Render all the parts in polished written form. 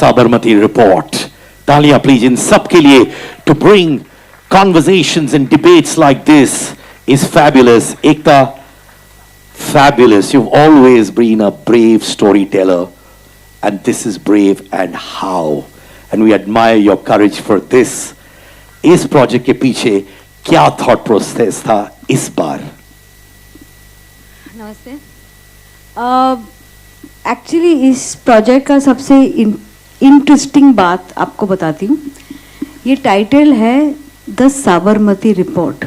Sabarmati report. Talia please in सबके लिए to bring conversations and debates like this is fabulous. Ekta, fabulous. You've always been a brave storyteller, and this is brave and how. And we admire your courage for this. इस project के पीछे क्या thought process था इस बार? नमस्ते. Actually इस project का सबसे इंटरेस्टिंग बात आपको बताती हूँ. ये टाइटल है द साबरमती रिपोर्ट,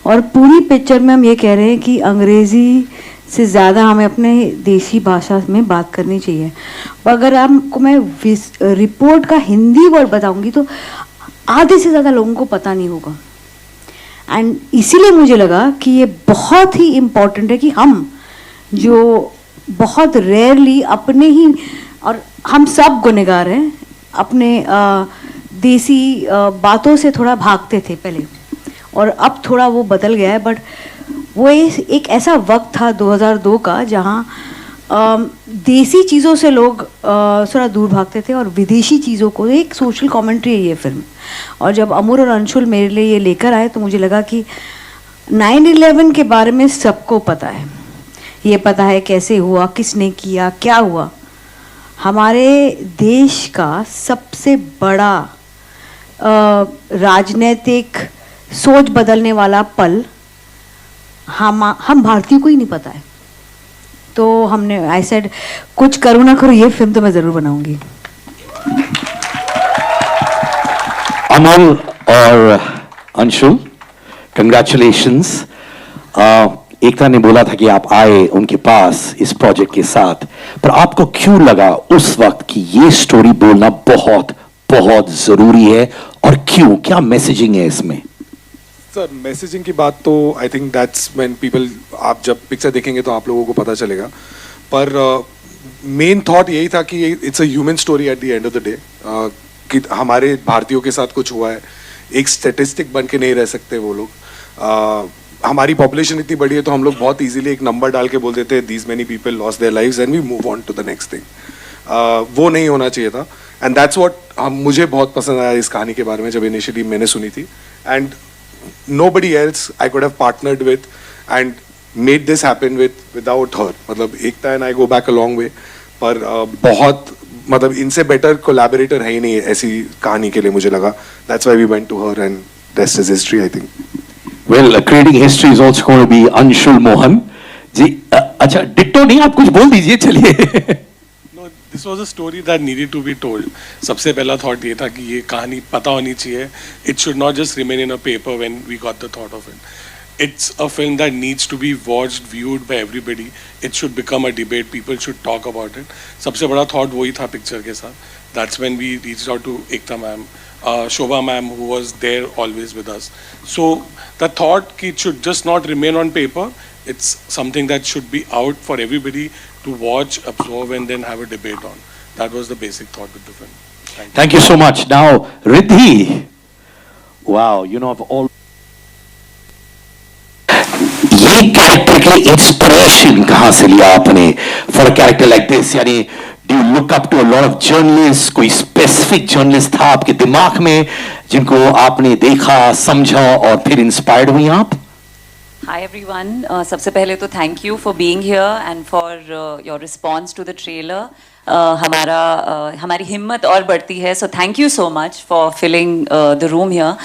और पूरी पिक्चर में हम ये कह रहे हैं कि अंग्रेज़ी से ज़्यादा हमें अपने देशी भाषा में बात करनी चाहिए. अगर आपको मैं रिपोर्ट का हिंदी वर्ड बताऊंगी तो आधे से ज़्यादा लोगों को पता नहीं होगा. एंड इसीलिए मुझे लगा कि ये बहुत ही इम्पॉर्टेंट है कि हम जो बहुत रेयरली अपने ही, और हम सब गुनहगार हैं, अपने देसी बातों से थोड़ा भागते थे पहले, और अब थोड़ा वो बदल गया है. बट वो एक ऐसा वक्त था 2002 का जहाँ देसी चीज़ों से लोग थोड़ा दूर भागते थे और विदेशी चीज़ों को, एक सोशल कमेंट्री है ये फिल्म. और जब अमूर और अंशुल मेरे लिए ये लेकर आए तो मुझे लगा कि 9/11 के बारे में सबको पता है. ये पता है कैसे हुआ, किसने किया, क्या हुआ. हमारे देश का सबसे बड़ा राजनीतिक सोच बदलने वाला पल हम भारतीयों को ही नहीं पता है. तो हमने आई सेड कुछ करूँ ना करूँ, ये फिल्म तो मैं ज़रूर बनाऊंगी. अमल और अंशुल, कंग्रेचुलेशंस. एकता ने बोला था कि आप आए उनके पास इस प्रोजेक्ट के साथ, पर आपको क्यों लगा उस वक्त कि ये स्टोरी बोलना बहुत बहुत जरूरी है, और क्यों, क्या मैसेजिंग है इसमें? सर, मैसेजिंग की बात तो I think that's when people, आप जब पिक्चर देखेंगे तो आप लोगों को पता चलेगा. पर मेन थॉट यही था कि it's a human story at the end of the day, कि हमारे भारतीयों के साथ कुछ हुआ है. एक स्टैटिस्टिक बन के नहीं रह सकते वो लोग. हमारी पॉपुलेशन इतनी बड़ी है तो हम लोग बहुत इजीली एक नंबर डाल के बोल देते हैं these many people lost their lives and we move on to the next thing. वो नहीं होना चाहिए था. एंड दैट्स व्हाट मुझे बहुत पसंद आया इस कहानी के बारे में जब इनिशियली मैंने सुनी थी. And nobody else I could have partnered with and made this happen without her. मतलब एकता and I go back a long way. पर बहुत मतलब इनसे better collaborator है ही नहीं ऐसी कहानी के लिए मुझे लगा. That's why we went to her and rest is history, I think. Well, creating history is also going to be Anshul Mohan जी. अच्छा, डिट्टो नहीं, आप कुछ बोल दीजिए. चलिए. This was a story that needed to be told. सबसे पहला thought ये था कि ये कहानी पता होनी चाहिए. It should not just remain in a paper when we got the thought of it. It's a film that needs to be watched, viewed by everybody. It should become a debate. People should talk about it. सबसे बड़ा thought वही था picture के साथ. That's when we reached out to Ekta ma'am, Shobha ma'am, who was there always with us. So the thought कि it should just not remain on paper. It's something that should be out for everybody to watch, absorb, and then have a debate on. That was the basic thought with the film. Thank you so much. Now, Riddhi. Wow, you know, of all. ये character की inspiration कहाँ से लिया आपने for a character like this? यानी do you look up to a lot of journalists? कोई specific journalist था आपके दिमाग में जिनको आपने देखा, समझा और फिर inspired हुई आप? Hi everyone. सबसे पहले तो thank you for being here and for your response to the trailer. हमारी हिम्मत और बढ़ती है. So thank you so much for filling the room here.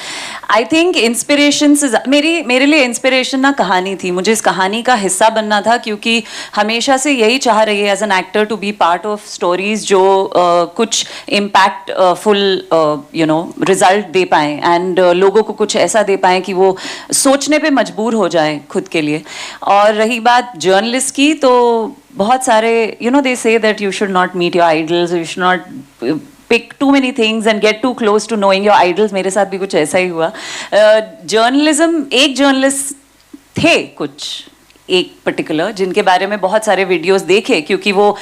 I think inspiration से मेरे लिए inspiration ना कहानी थी. मुझे इस कहानी का हिस्सा बनना था क्योंकि हमेशा से यही चाह रही है as an actor to be part of stories जो कुछ impactful you know result दे पाएं and लोगों को कुछ ऐसा दे पाएं कि वो सोचने पे मजबूर हो जाएं खुद के लिए. और रही बात जर्नलिस्ट की, तो बहुत सारे you know they say that you should not meet your idols, you should not pick too many things and get too close to knowing your idols. मेरे साथ भी कुछ ऐसा ही हुआ. जर्नलिज्म, एक जर्नलिस्ट थे कुछ एक पर्टिकुलर जिनके बारे में बहुत सारे वीडियोस देखे क्योंकि वो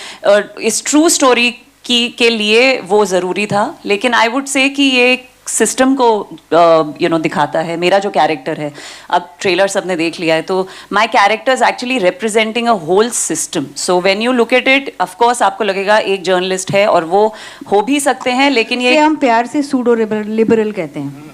इस ट्रू स्टोरी के लिए वो ज़रूरी था. लेकिन आई वुड से कि ये सिस्टम को दिखाता है. मेरा जो कैरेक्टर है, अब ट्रेलर सबने देख लिया है, तो my character is actually representing a whole system. So when you look at it, of course आपको लगेगा एक जर्नलिस्ट है और वो हो भी सकते हैं, लेकिन ये हम प्यार से सूडो लिबरल कहते हैं.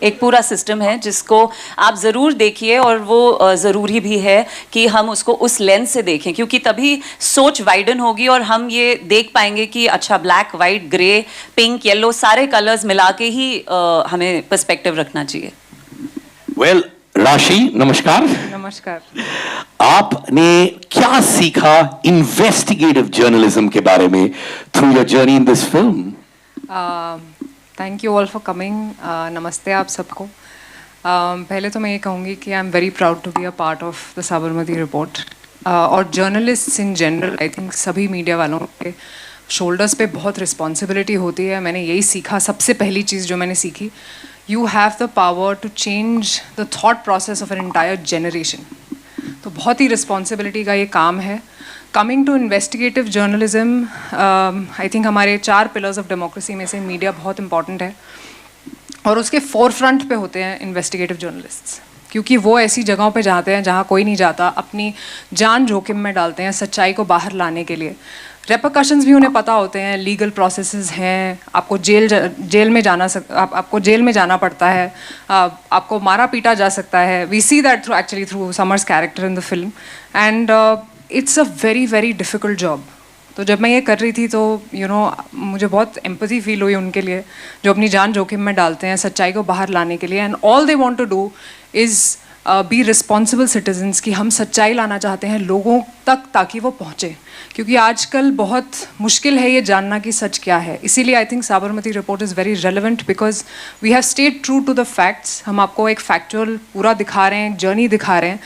एक पूरा सिस्टम है जिसको आप ज़रूर देखिए, और वो ज़रूरी भी है कि हम उसको उस लेंस से देखें, क्योंकि तभी सोच वाइडन होगी और हम ये देख पाएंगे कि अच्छा black, white, grey, pink, yellow सारे कलर्स मिला के ही हमें पर्सपेक्टिव रखना चाहिए. वेल राशि, नमस्कार. नमस्कार. आपने क्या सीखा इन्वेस्टिगेटिव जर्नलिज्म के बारे में through your journey in this film? Thank you all for coming. नमस्ते आप सबको. पहले तो मैं ये कहूँगी कि I am very proud to be a part of the Sabarmati report. और journalists in general, I think सभी मीडिया वालों के शोल्डर्स पे बहुत रिस्पॉन्सिबिलिटी होती है. मैंने यही सीखा, सबसे पहली चीज़ जो मैंने सीखी, you have the power to change the thought process of an entire generation. तो बहुत ही रिस्पॉन्सिबिलिटी का ये काम है. Coming to investigative journalism, I think हमारे 4 पिलर्स ऑफ डेमोक्रेसी में से मीडिया बहुत इंपॉर्टेंट है, और उसके फोरफ्रंट पे होते हैं इन्वेस्टिगेटिव जर्नलिस्ट्स, क्योंकि वो ऐसी जगहों पे जाते हैं जहाँ कोई नहीं जाता, अपनी जान जोखिम में डालते हैं सच्चाई को बाहर लाने के लिए. रेपरकशंस भी उन्हें पता होते हैं, लीगल प्रोसेसेस हैं, आपको जेल में आपको जेल में जाना पड़ता है, आपको मारा पीटा जा सकता है. We see that through Samar's character in the film, and it's a very very difficult job. तो जब मैं ये कर रही थी तो मुझे बहुत एम्पैथी फील हुई उनके लिए जो अपनी जान जोखिम में डालते हैं सच्चाई को बाहर लाने के लिए. And all they want to do is be responsible citizens, कि हम सच्चाई लाना चाहते हैं लोगों तक ताकि वो पहुँचे, क्योंकि आजकल बहुत मुश्किल है ये जानना कि सच क्या है. इसीलिए I think Sabarmati Report is very relevant, because we have stayed true to the facts. हम आपको एक फैक्चुअल पूरा दिखा रहे हैं, जर्नी दिखा रहे हैं.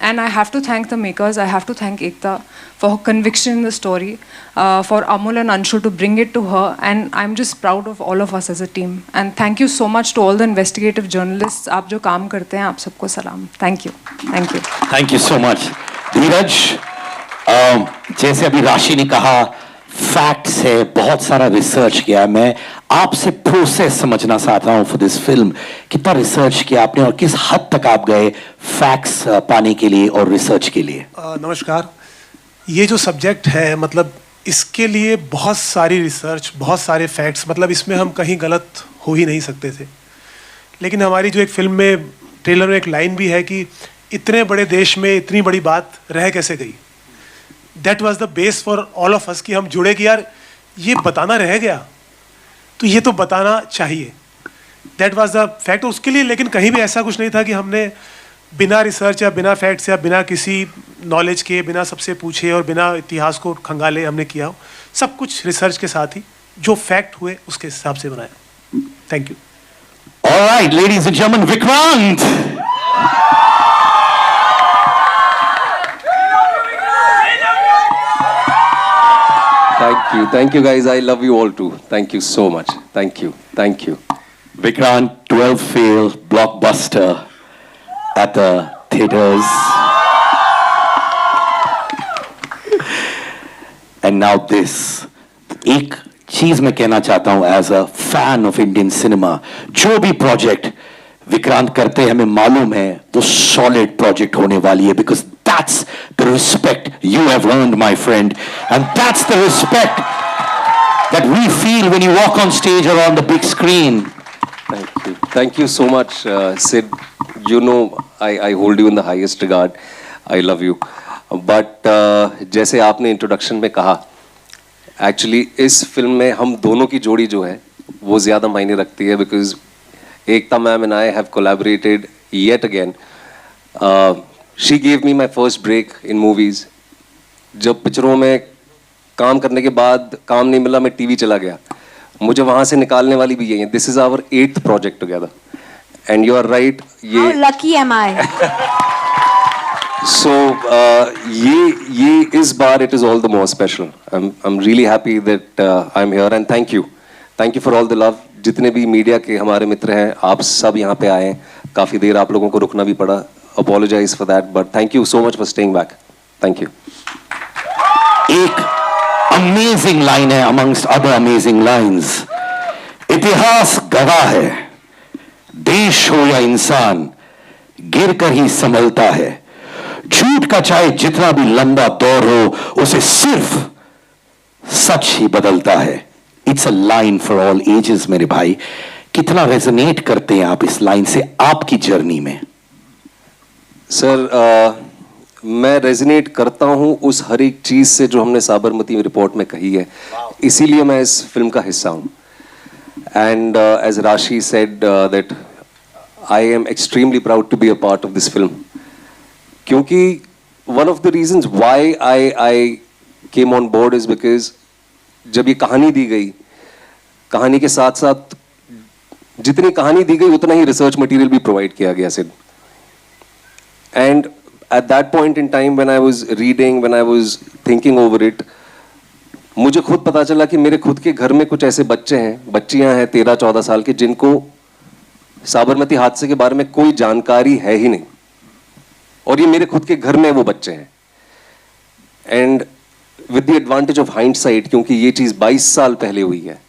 And I have to thank the makers, I have to thank Ekta for her conviction in the story, for Amul and Anshu to bring it to her, and I'm just proud of all of us as a team. And thank you so much to all the investigative journalists. आप जो काम करते हैं, आप सबको सलाम. Thank you. Thank you. Thank you so much. धीरज, जैसे अभी राशि ने कहा, फैक्ट्स है, बहुत सारा रिसर्च किया. मैं आपसे प्रोसेस समझना चाहता हूँ फॉर दिस फिल्म. कितना रिसर्च किया आपने और किस हद तक आप गए फैक्ट्स पाने के लिए और रिसर्च के लिए? नमस्कार. ये जो सब्जेक्ट है, मतलब इसके लिए बहुत सारी रिसर्च, बहुत सारे फैक्ट्स, मतलब इसमें हम कहीं गलत हो ही नहीं सकते थे. लेकिन हमारी जो एक फिल्म में ट्रेलर में एक लाइन भी है कि इतने बड़े देश में इतनी बड़ी बात रह कैसे गई. That was the base for all of us कि हम जुड़े कि यार ये बताना रह गया, तो ये तो बताना चाहिए. दैट वाज द फैक्ट उसके लिए. लेकिन कहीं भी ऐसा कुछ नहीं था कि हमने बिना रिसर्च या बिना फैक्ट्स या बिना किसी नॉलेज के, बिना सबसे पूछे और बिना इतिहास को खंगाले हमने किया हो. सब कुछ रिसर्च के साथ ही जो फैक्ट हुए उसके हिसाब से बनाया. Thank you. All right, ladies and gentlemen, Vikrant. Thank you guys. I love you all too. Thank you so much. Thank you. Vikrant, 12 fail blockbuster at the theaters. And now this. एक चीज मैं कहना चाहता हूं as a fan of Indian cinema, जो भी project Vikrant करते हैं हमें मालूम है तो सॉलिड प्रोजेक्ट होने वाली है, because that's the respect you have earned my friend, and that's the respect that we feel when you walk on stage और on the big screen. Thank you so much, Sid. You know, I hold you in the highest regard. I love you. But जैसे आपने introduction में कहा, actually इस film में हम दोनों की जोड़ी जो है वो ज़्यादा मायने रखती है, because Ekta ma'am and I have collaborated yet again. She gave me my first break in movies. जब पिक्चरों में काम करने के बाद काम नहीं मिला, मैं टीवी चला गया. मुझे वहाँ से निकालने वाली भी यही है. This is our 8th project together, and you are right. ये लकी एम आई. So ये इस बार it is all the more special. I'm really happy that I'm here, and thank you for all the love. जितने भी media के हमारे मित्र हैं, आप सब यहाँ पे आए हैं. काफ़ी देर आप लोगों को रुकना भी पड़ा. Apologize for that, but thank you so much for staying back. Thank you. एक amazing line है amongst other amazing lines. इतिहास गवाह है, देश हो या इंसान गिर कर ही संभलता है। झूठ का चाहे जितना भी लंबा दौर हो, उसे सिर्फ सच ही बदलता है। It's a line for all ages मेरे भाई। कितना रेजोनेट करते हैं आप इस लाइन से आपकी जर्नी में? सर मैं रेजोनेट करता हूं उस हर एक चीज से जो हमने साबरमती रिपोर्ट में कही है, इसीलिए मैं इस फिल्म का हिस्सा हूं। And as Rashi said that I am extremely proud to be a part of this film, क्योंकि one of the reasons why I came on board is because जब ये कहानी दी गई, कहानी के साथ साथ जितनी कहानी दी गई उतना ही रिसर्च मटेरियल भी प्रोवाइड किया गया सिर्फ। And at that point in time when I was reading, when I was thinking over it, मुझे खुद पता चला कि मेरे खुद के घर में कुछ ऐसे बच्चे हैं, बच्चियां हैं 13-14 साल के, जिनको साबरमती हादसे के बारे में कोई जानकारी है ही नहीं, और ये मेरे खुद के घर में वो बच्चे हैं। And with the advantage of hindsight, क्योंकि ये चीज 22 साल पहले हुई है,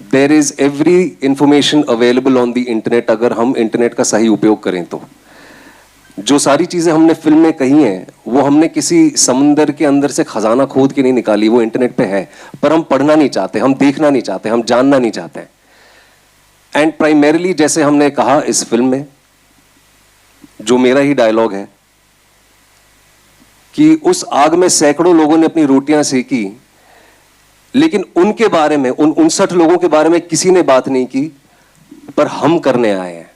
there is every information available on the internet, अगर हम इंटरनेट का सही उपयोग करें तो। जो सारी चीजें हमने फिल्म में कही हैं वो हमने किसी समंदर के अंदर से खजाना खोद के नहीं निकाली, वो इंटरनेट पे है, पर हम पढ़ना नहीं चाहते, हम देखना नहीं चाहते, हम जानना नहीं चाहते। एंड प्राइमरीली जैसे हमने कहा इस फिल्म में, जो मेरा ही डायलॉग है कि उस आग में सैकड़ों लोगों ने अपनी रोटियां सेकी, लेकिन उनके बारे में, उन 59 लोगों के बारे में किसी ने बात नहीं की, पर हम करने आए हैं।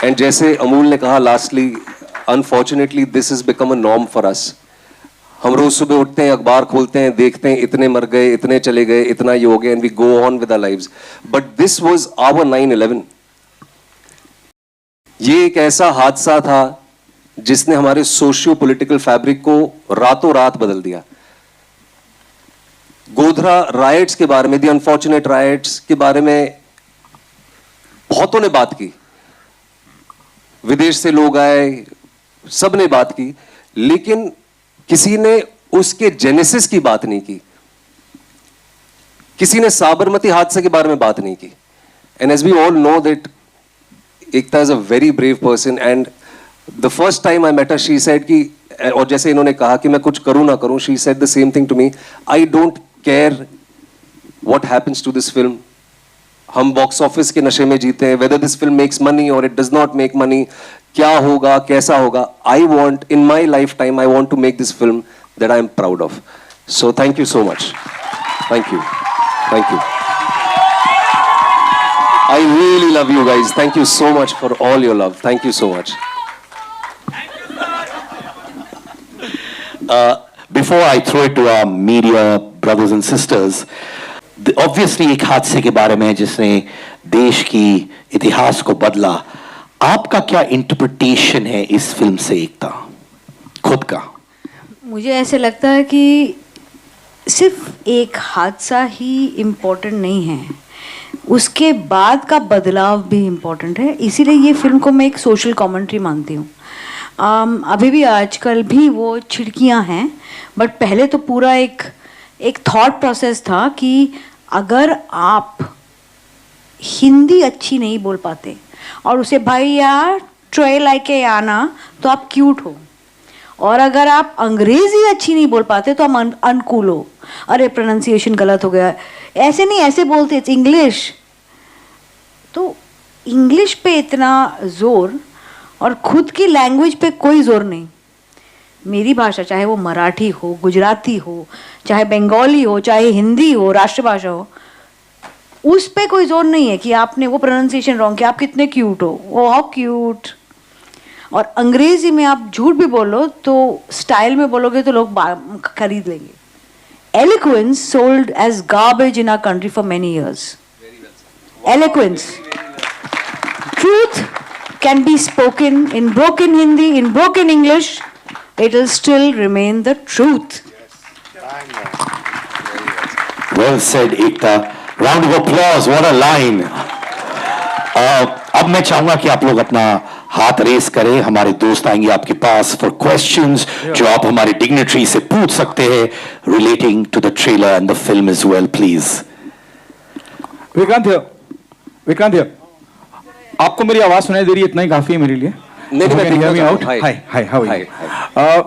एंड जैसे अमूल ने कहा lastly, unfortunately this is become a norm for us. हम रोज सुबह उठते हैं, अखबार खोलते हैं, देखते हैं इतने मर गए, इतने चले गए, इतना ये हो गया, and we go on with our lives. But this was our 9/11। ये एक ऐसा हादसा था जिसने हमारे सोशियो पॉलिटिकल फैब्रिक को रातों रात बदल दिया। गोधरा राइट्स के बारे में, द अनफॉर्चुनेट राइट्स के बारे में बहुतों ने बात की, विदेश से लोग आए, सब ने बात की, लेकिन किसी ने उसके जेनेसिस की बात नहीं की, किसी ने साबरमती हादसे के बारे में बात नहीं की। And as we all know that Ekta is a very brave person, and the first time I met her she said कि, और जैसे इन्होंने कहा कि मैं कुछ करूं ना करूं, she said the same thing to me, I don't care what happens to this film. हम बॉक्स ऑफिस के नशे में जीते हैं, whether this film makes money और it does not make money, क्या होगा कैसा होगा। I want in my lifetime, I want to make this film that I am proud of. So thank you so much, thank you, thank you. I really love you guys, thank you so much for all your love, thank you so much. Before I throw it to our media brothers and sisters, obviously एक हादसे के बारे में जिसने देश की इतिहास को बदला, आपका क्या इंटरप्रिटेशन है इस फिल्म से एकता, खुद का? मुझे ऐसे लगता है कि सिर्फ एक हादसा ही इम्पोर्टेंट नहीं है, उसके बाद का बदलाव भी इम्पोर्टेंट है। इसीलिए ये फिल्म को मैं एक सोशल कमेंट्री मानती हूँ। अभी भी आजकल भी वो छिड़कियाँ हैं, बट पहले तो पूरा एक थॉट प्रोसेस था कि अगर आप हिंदी अच्छी नहीं बोल पाते और उसे भाई यार ट्रे लाके आना तो आप क्यूट हो, और अगर आप अंग्रेजी अच्छी नहीं बोल पाते तो आप अनकूल हो, अरे प्रोनाउंसिएशन गलत हो गया, ऐसे नहीं ऐसे बोलते, इट्स इंग्लिश। तो इंग्लिश पे इतना जोर और खुद की लैंग्वेज पे कोई जोर नहीं। मेरी भाषा, चाहे वो मराठी हो, गुजराती हो, चाहे बंगाली हो, चाहे हिंदी हो, राष्ट्रभाषा हो, उस पे कोई जोर नहीं है कि आपने वो प्रोनाउंसिएशन रॉन्ग किया, आप कितने क्यूट हो, वो हाउ क्यूट। और अंग्रेजी में आप झूठ भी बोलो तो स्टाइल में बोलोगे तो लोग खरीद लेंगे। Eloquence sold as garbage in our country for many years. Eloquence, truth can be spoken in broken Hindi, in broken English, it will still remain the truth. Well said, Ekta. Round of applause. What a line. अब मैं चाहूंगा कि आप लोग अपना हाथ race करें, हमारे दोस्त आएंगे आपके पास फॉर क्वेश्चंस जो आप हमारे डिग्नेटरी से पूछ सकते हैं relating to the trailer and the film as well, please. Vikrant here, आपको मेरी आवाज सुनाई दे रही है? इतना ही काफी है मेरे लिए।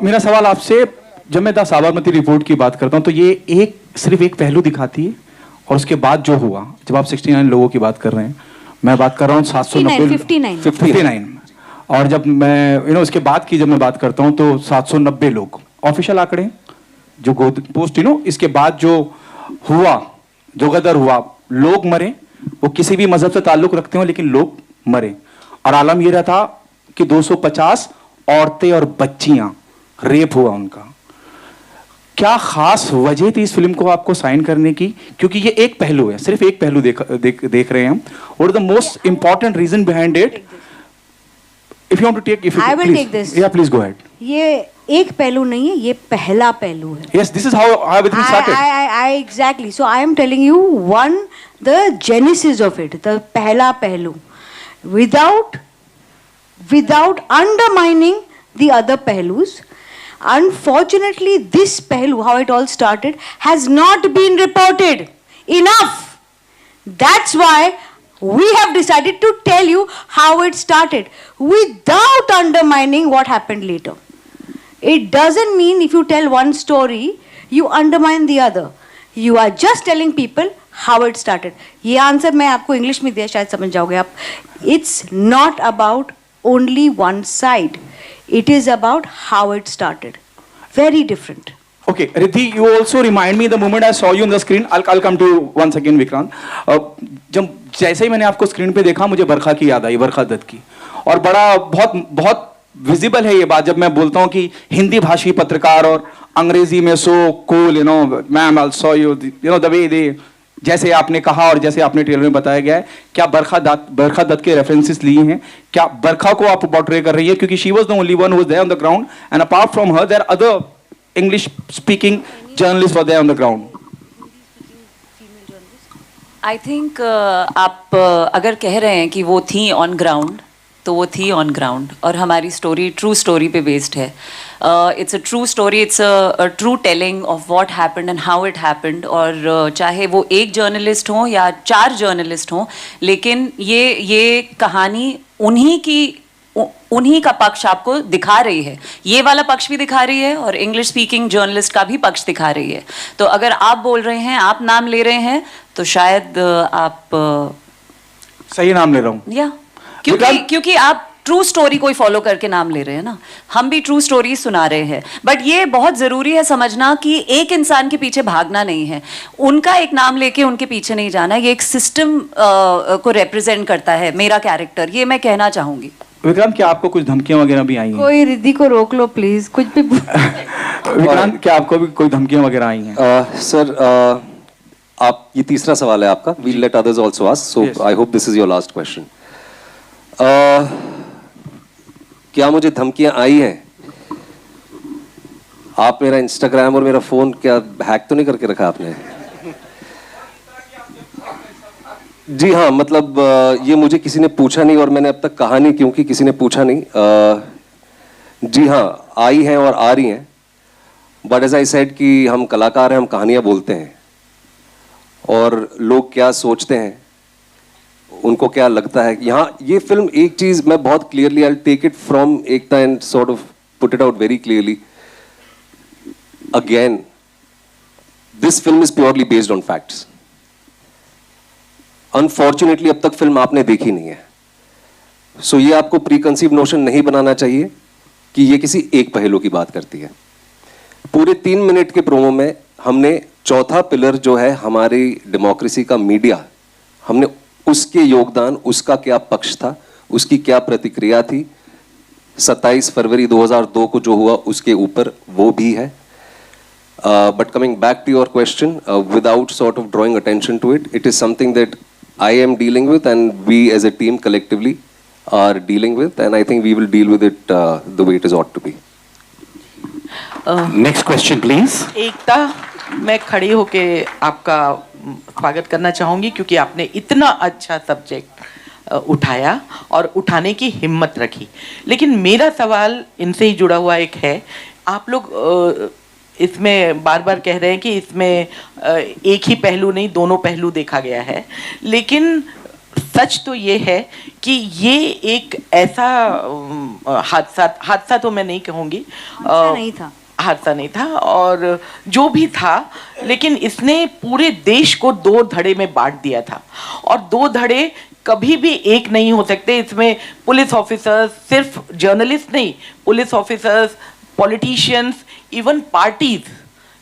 मेरा सवाल आपसे, जब मैं द साबरमती रिपोर्ट की बात करता हूं तो ये सिर्फ एक पहलू दिखाती है, और उसके बाद जो हुआ, जब आप 69 लोगों की बात कर रहे हैं, मैं बात कर रहा हूँ 790 और जब मैं उसके बाद की जब मैं बात करता हूँ तो 790 लोग ऑफिशियल आंकड़े हैं जो पोस्ट इसके बाद जो हुआ, जो गदर हुआ, लोग मरे, वो किसी भी मजहब से ताल्लुक रखते हो लेकिन लोग मरे, और आलम ये रहा था कि 250 औरतें और बच्चियां रेप हुआ उनका। क्या खास वजह थी इस फिल्म को आपको साइन करने की? क्योंकि ये एक पहलू है, सिर्फ एक पहलू देख रहे हैं हम, और the most important reason behind it, if you want to take, I will take this. या प्लीज गो अहेड। ये एक पहलू नहीं है, ये पहला पहलू है। Yes, this is how everything started. I exactly. So I am telling you the genesis of it, the पहला पहलू, without undermining the other pehlus. Unfortunately, this pehlu, how it all started, has not been reported enough. That's why we have decided to tell you how it started without undermining what happened later. It doesn't mean if you tell one story, you undermine the other. You are just telling people how it started. ये answer मैं आपको English में दिया, शायद समझ जाओगे आप. It's not about only one side. It is about how it started. Very different. Okay, Riddhi, you also remind me the moment I saw you on the screen. I'll come to you once again, Vikrant. जब जैसे ही मैंने आपको screen पे देखा, मुझे बरखा की याद आई, बरखा दत्त की, और बहुत विजिबल है ये बात जब मैं बोलता हूँ कि हिंदी भाषी पत्रकार और अंग्रेजी में so cool, ma'am I saw you, the way they, जैसे आपने कहा और जैसे आपने ट्रेलर में बताया गया है, क्या बरखा दत्त के रेफरेंसेस लिए हैं? क्या बरखा को आप पोर्ट्रे कर रही है? क्योंकि she was the only one who was there on the ground, and apart from her there other English speaking journalist were there on the ground. I think आप अगर कह रहे हैं कि वो थी ऑन ग्राउंड, तो वो थी ऑन ग्राउंड, और हमारी स्टोरी ट्रू स्टोरी पे बेस्ड है। It's a true story, it's a true telling of what happened and how it happened, और चाहे वो एक जर्नलिस्ट हो या 4 जर्नलिस्ट हों, लेकिन ये कहानी उन्हीं का पक्ष आपको दिखा रही है। ये वाला पक्ष भी दिखा रही है और इंग्लिश स्पीकिंग जर्नलिस्ट का भी पक्ष दिखा रही है। तो अगर आप बोल रहे हैं, आप नाम ले रहे हैं, तो शायद आप सही नाम ले रहा हूँ, या क्योंकि आप ट्रू स्टोरी कोई फॉलो करके नाम ले रहे हैं ना, हम भी ट्रू स्टोरी सुना रहे हैं। बट ये बहुत जरूरी है समझना कि एक इंसान के पीछे भागना नहीं है, उनका एक नाम लेके उनके पीछे नहीं जाना। ये एक सिस्टम को रिप्रेजेंट करता है मेरा कैरेक्टर, ये मैं कहना चाहूंगी। विक्रांत, क्या आपको कुछ धमकियां वगैरह भी आई हैं? कोई रिद्धि को रोक लो प्लीज, कुछ भी। विक्रांत, क्या आपको भी कोई धमकियां वगैरह आई हैं? सर, आप, ये तीसरा सवाल है आपका। We'll let others also ask, so I hope this is your last question. क्या मुझे धमकियां आई हैं? आप मेरा इंस्टाग्राम और मेरा फोन क्या हैक तो नहीं करके रखा आपने? जी हाँ, मतलब ये मुझे किसी ने पूछा नहीं और मैंने अब तक कहा नहीं क्योंकि किसी ने पूछा नहीं। जी हाँ, आई हैं और आ रही हैं, बट एज आई सेड कि हम कलाकार हैं, हम कहानियां बोलते हैं, और लोग क्या सोचते हैं, उनको क्या लगता है। यहाँ ये फिल्म, एक चीज मैं बहुत clearly, I take it from Ekta and sort of put it out very clearly again, this film is purely based on facts. Unfortunately अब तक फिल्म आपने देखी नहीं है, सो ये आपको प्री कंसीव नोशन नहीं बनाना चाहिए कि ये किसी एक पहलू की बात करती है। पूरे 3 मिनट के प्रोमो में हमने चौथा पिलर जो है हमारी डेमोक्रेसी का, मीडिया, हमने उसके योगदान, उसका क्या पक्ष था, उसकी क्या प्रतिक्रिया थी, 27 फरवरी 2002 को जो हुआ उसके ऊपर वो भी है। But coming back to your question, without sort of drawing attention to it, it is something that I am dealing with and we as a team collectively are dealing with, and I think we will deal with it the way it is ought to be. Next question please. एकता, मैं खड़ी होके आपका स्वागत करना चाहूँगी क्योंकि आपने इतना अच्छा सब्जेक्ट उठाया और उठाने की हिम्मत रखी। लेकिन मेरा सवाल इनसे ही जुड़ा हुआ एक है, आप लोग इसमें बार बार कह रहे हैं कि इसमें एक ही पहलू नहीं, दोनों पहलू देखा गया है, लेकिन सच तो ये है कि ये एक ऐसा हादसा तो मैं नहीं कहूँगी, हादसा नहीं था और जो भी था, लेकिन इसने पूरे देश को दो धड़े में बांट दिया था और दो धड़े कभी भी एक नहीं हो सकते। इसमें पुलिस ऑफिसर्स, सिर्फ जर्नलिस्ट नहीं, police officers, politicians, even parties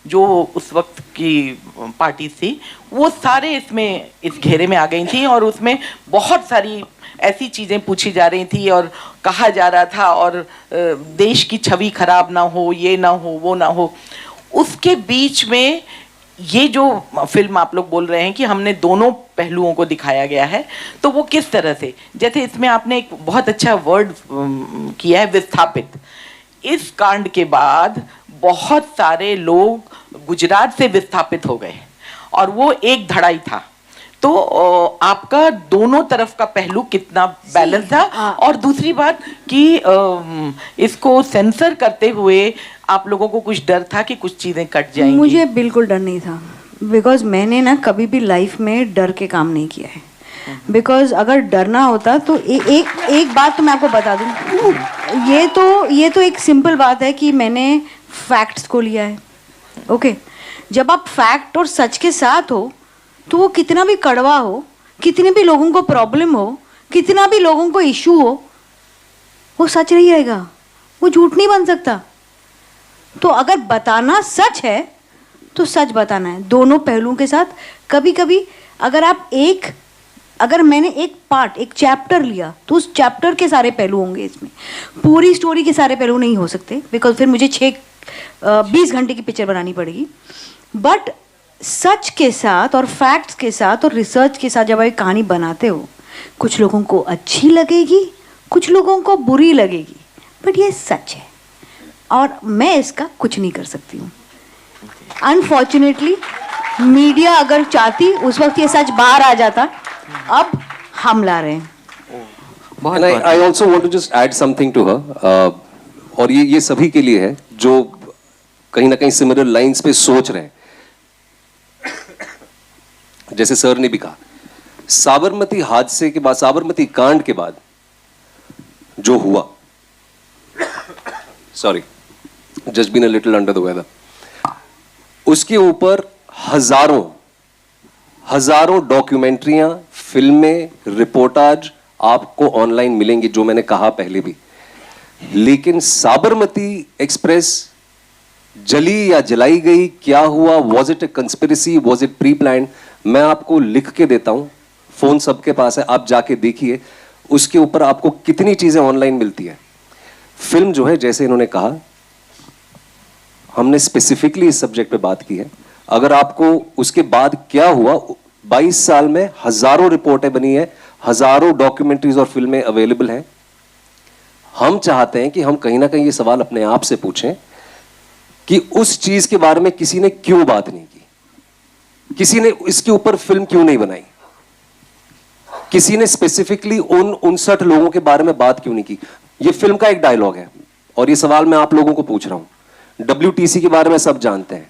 जो उस वक्त की पार्टी थी, वो सारे इसमें इस घेरे में आ गई थी और उसमें बहुत सारी ऐसी चीज़ें पूछी जा रही थी और कहा जा रहा था और देश की छवि खराब ना हो, ये ना हो, वो ना हो। उसके बीच में ये जो फिल्म आप लोग बोल रहे हैं कि हमने दोनों पहलुओं को दिखाया गया है, तो वो किस तरह से, जैसे इसमें आपने एक बहुत अच्छा वर्ड किया है, विस्थापित। इस कांड के बाद बहुत सारे लोग गुजरात से विस्थापित हो गए और वो एक धड़ा ही था। तो आपका दोनों तरफ का पहलू कितना बैलेंस था, और दूसरी बात कि इसको सेंसर करते हुए आप लोगों को कुछ डर था कि कुछ चीजें कट जाएंगी? मुझे बिल्कुल डर नहीं था, बिकॉज मैंने ना कभी भी लाइफ में डर के काम नहीं किया है। बिकॉज अगर डरना होता तो एक बात तो मैं आपको बता दूं, ये तो एक सिंपल बात है कि मैंने फैक्ट्स को लिया है। ओके, जब आप फैक्ट और सच के साथ हो तो वो कितना भी कड़वा हो, कितने भी लोगों को प्रॉब्लम हो, कितना भी लोगों को इशू हो, वो सच नहीं रहेगा, वो झूठ नहीं बन सकता। तो अगर बताना सच है तो सच बताना है, दोनों पहलुओं के साथ। कभी कभी अगर मैंने एक चैप्टर लिया तो उस चैप्टर के सारे पहलू होंगे इसमें, पूरी स्टोरी के सारे पहलू नहीं हो सकते, बिकॉज फिर मुझे 20 घंटे की पिक्चर बनानी पड़ेगी। बट सच के साथ और फैक्ट्स के साथ और रिसर्च के साथ जब आप कहानी बनाते हो, कुछ लोगों को अच्छी लगेगी, कुछ लोगों को बुरी लगेगी, बट ये सच है और मैं इसका कुछ नहीं कर सकती हूँ। अनफॉर्चुनेटली मीडिया अगर चाहती उस वक्त ये सच बाहर आ जाता, अब हम ला रहे हैं। I also want to just add something to her, और ये सभी के लिए है जो कहीं ना कहीं सिमिलर लाइंस पे सोच रहे हैं। जैसे सर ने भी कहा, साबरमती हादसे के बाद, साबरमती कांड के बाद जो हुआ, sorry, just been a little under the weather, उसके ऊपर हजारों डॉक्यूमेंट्रियां, फिल्में, रिपोर्टाज आपको ऑनलाइन मिलेंगी, जो मैंने कहा पहले भी। लेकिन साबरमती एक्सप्रेस जली या जलाई गई, क्या हुआ, was it A conspiracy, was it pre planned, मैं आपको लिख के देता हूं, फोन सबके पास है, आप जाके देखिए, उसके ऊपर आपको कितनी चीजें ऑनलाइन मिलती है। फिल्म जो है, जैसे इन्होंने कहा, हमने स्पेसिफिकली इस सब्जेक्ट पे बात की है। अगर आपको उसके बाद क्या हुआ, 22 साल में हजारों रिपोर्टें बनी है, हजारों डॉक्यूमेंट्रीज और फिल्में अवेलेबल हैं। हम चाहते हैं कि हम कहीं ना कहीं ये सवाल अपने आप से पूछें कि उस चीज के बारे में किसी ने क्यों बात नहीं की, किसी ने इसके ऊपर फिल्म क्यों नहीं बनाई, किसी ने स्पेसिफिकली उन 59 लोगों के बारे में बात क्यों नहीं की। ये फिल्म का एक डायलॉग है और ये सवाल मैं आप लोगों को पूछ रहा हूं। WTC के बारे में सब जानते हैं,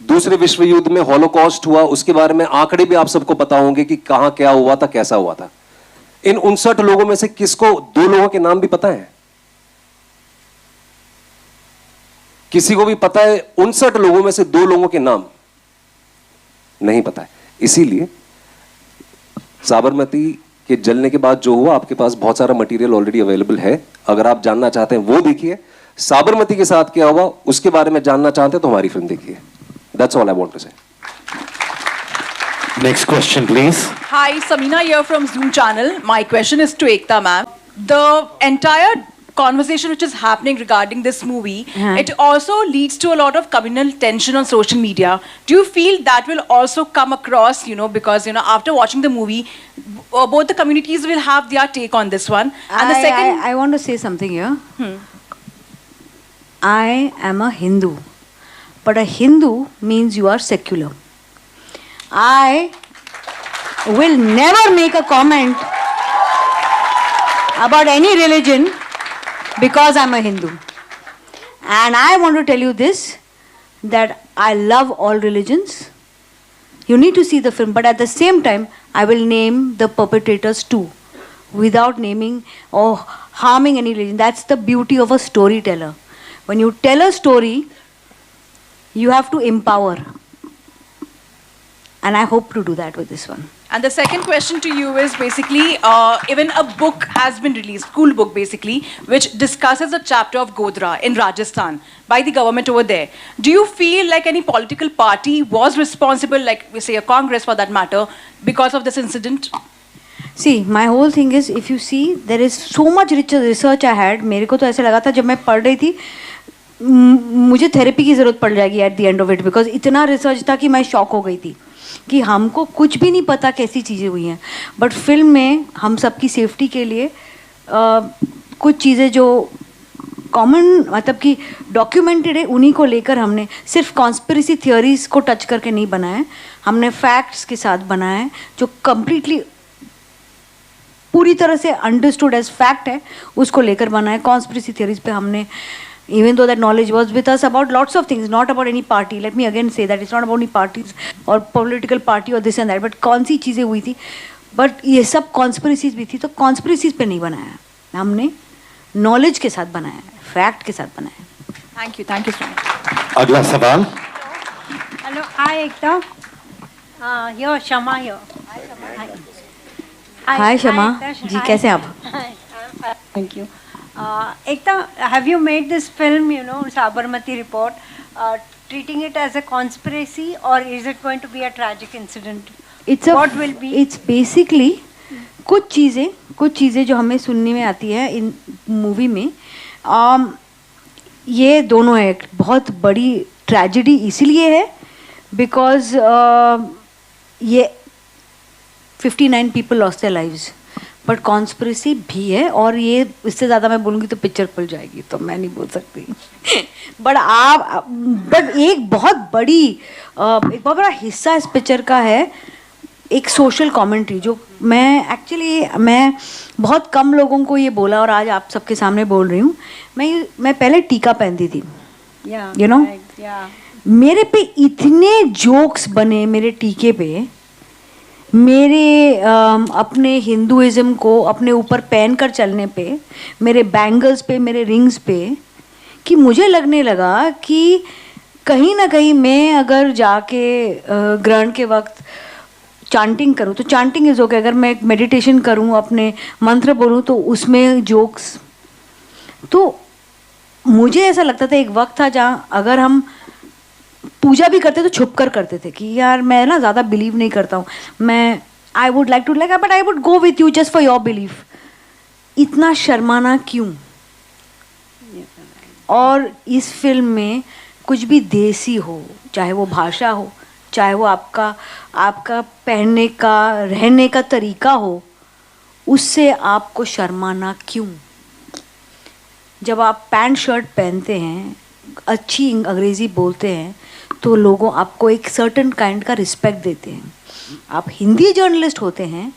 दूसरे विश्व युद्ध में हॉलोकॉस्ट हुआ, उसके बारे में आंकड़े भी आप सबको पता होंगे कि कहां क्या हुआ था, कैसा हुआ था। इन 59 लोगों में से किसको 2 लोगों के नाम भी पता है? किसी को भी पता है 59 लोगों में से 2 लोगों के नाम नहीं पता है। इसीलिए साबरमती के जलने के बाद जो हुआ, आपके पास बहुत सारा मटेरियल ऑलरेडी अवेलेबल है, अगर आप जानना चाहते हैं वो देखिए। साबरमती के साथ क्या हुआ उसके बारे में जानना चाहते हैं तो हमारी फिल्म देखिए। That's all I want to say. Next question, please. Hi, Samina here from Zoom channel. My question is to Ekta ma'am. The entire conversation which is happening regarding this movie, it also leads to a lot of communal tension on social media. Do you feel that will also come across, because, after watching the movie, both the communities will have their take on this one. And the second... I want to say something here. I am a Hindu. But a Hindu means you are secular. I will never make a comment about any religion because I'm a Hindu. And I want to tell you this, that I love all religions. You need to see the film, but at the same time, I will name the perpetrators too, without naming or harming any religion. That's the beauty of a storyteller. When you tell a story, you have to empower. And I hope to do that with this one. And the second question to you is basically, even a book has been released, school book basically, which discusses a chapter of Godhra in Rajasthan by the government over there. Do you feel like any political party was responsible, like we say a Congress for that matter, because of this incident? See, my whole thing is, if you see, there is so much research I had. मेरे को तो ऐसे लगा था जब मैं पढ़ रही थी मुझे थेरेपी की ज़रूरत पड़ जाएगी at the end of it, because इतना रिसर्च था कि मैं शॉक हो गई थी कि हमको कुछ भी नहीं पता कैसी चीज़ें हुई हैं. बट फिल्म में हम सबकी सेफ्टी के लिए कुछ चीज़ें जो कॉमन मतलब कि डॉक्यूमेंटेड है उन्हीं को लेकर हमने सिर्फ कॉन्स्पिरेसी थियोरीज को टच करके नहीं बनाया है. हमने फैक्ट्स के साथ बनाया है जो कम्प्लीटली पूरी तरह से अंडरस्टूड एज फैक्ट है, उसको लेकर बना है. कॉन्स्पिरेसी थियरीज पे हमने, even though that knowledge was with us about lots of things, not about any party. Let me again say that it's not about any parties or political party or this and that, but कौन सी चीज़ें हुई थी, but ये सब conspiracies भी थी, तो conspiracies पे नहीं बनाया, हमने knowledge के साथ बनाया है, fact के साथ बनाया है. Thank you so much. अगला सवाल. Hello, hi Ekta. Here, Shama here. Hi Shama जी, कैसे आप? Thank you. Ekta, have you made this film, you know, Sabarmati Report, treating it as a conspiracy, or is it going to be a tragic incident? What will be? It's basically कुछ चीज़ें जो हमें सुनने में आती है इन movie में, ये दोनों है. बहुत बड़ी ट्रेजेडी इसीलिए है बिकॉज ये 59 people lost their lives. But conspiracy भी है, और ये इससे ज़्यादा मैं बोलूँगी तो पिक्चर खुल जाएगी, तो मैं नहीं बोल सकती. बट एक बहुत बड़ा हिस्सा इस पिक्चर का है एक सोशल कमेंट्री, जो मैं बहुत कम लोगों को ये बोला और आज आप सबके सामने बोल रही हूँ. मैं पहले टीका पहनती थी, यू नो, मेरे पे इतने जोक्स बने मेरे टीके पे, मेरे अपने हिंदुइज़्म को अपने ऊपर पहन कर चलने पे, मेरे बैंगल्स पे, मेरे रिंग्स पे, कि मुझे लगने लगा कि कहीं ना कहीं मैं अगर जाके ग्रहण के वक्त चांटिंग करूँ तो चांटिंग इज़ ओके, अगर मैं मेडिटेशन करूँ, अपने मंत्र बोलूँ तो उसमें जोक्स. तो मुझे ऐसा लगता था एक वक्त था जहाँ अगर हम पूजा भी करते तो छुप कर करते थे कि यार मैं ना ज़्यादा बिलीव नहीं करता हूँ, मैं I would like to like but I would go with you just for your belief. इतना शर्माना क्यों? और इस फिल्म में कुछ भी देसी हो, चाहे वो भाषा हो, चाहे वो आपका पहनने का रहने का तरीका हो, उससे आपको शर्माना क्यों? जब आप पैंट शर्ट पहनते हैं, अच्छी अंग्रेज़ी बोलते हैं, तो लोगों आपको एक सर्टन काइंड का रिस्पेक्ट देते हैं. आप हिंदी जर्नलिस्ट होते हैं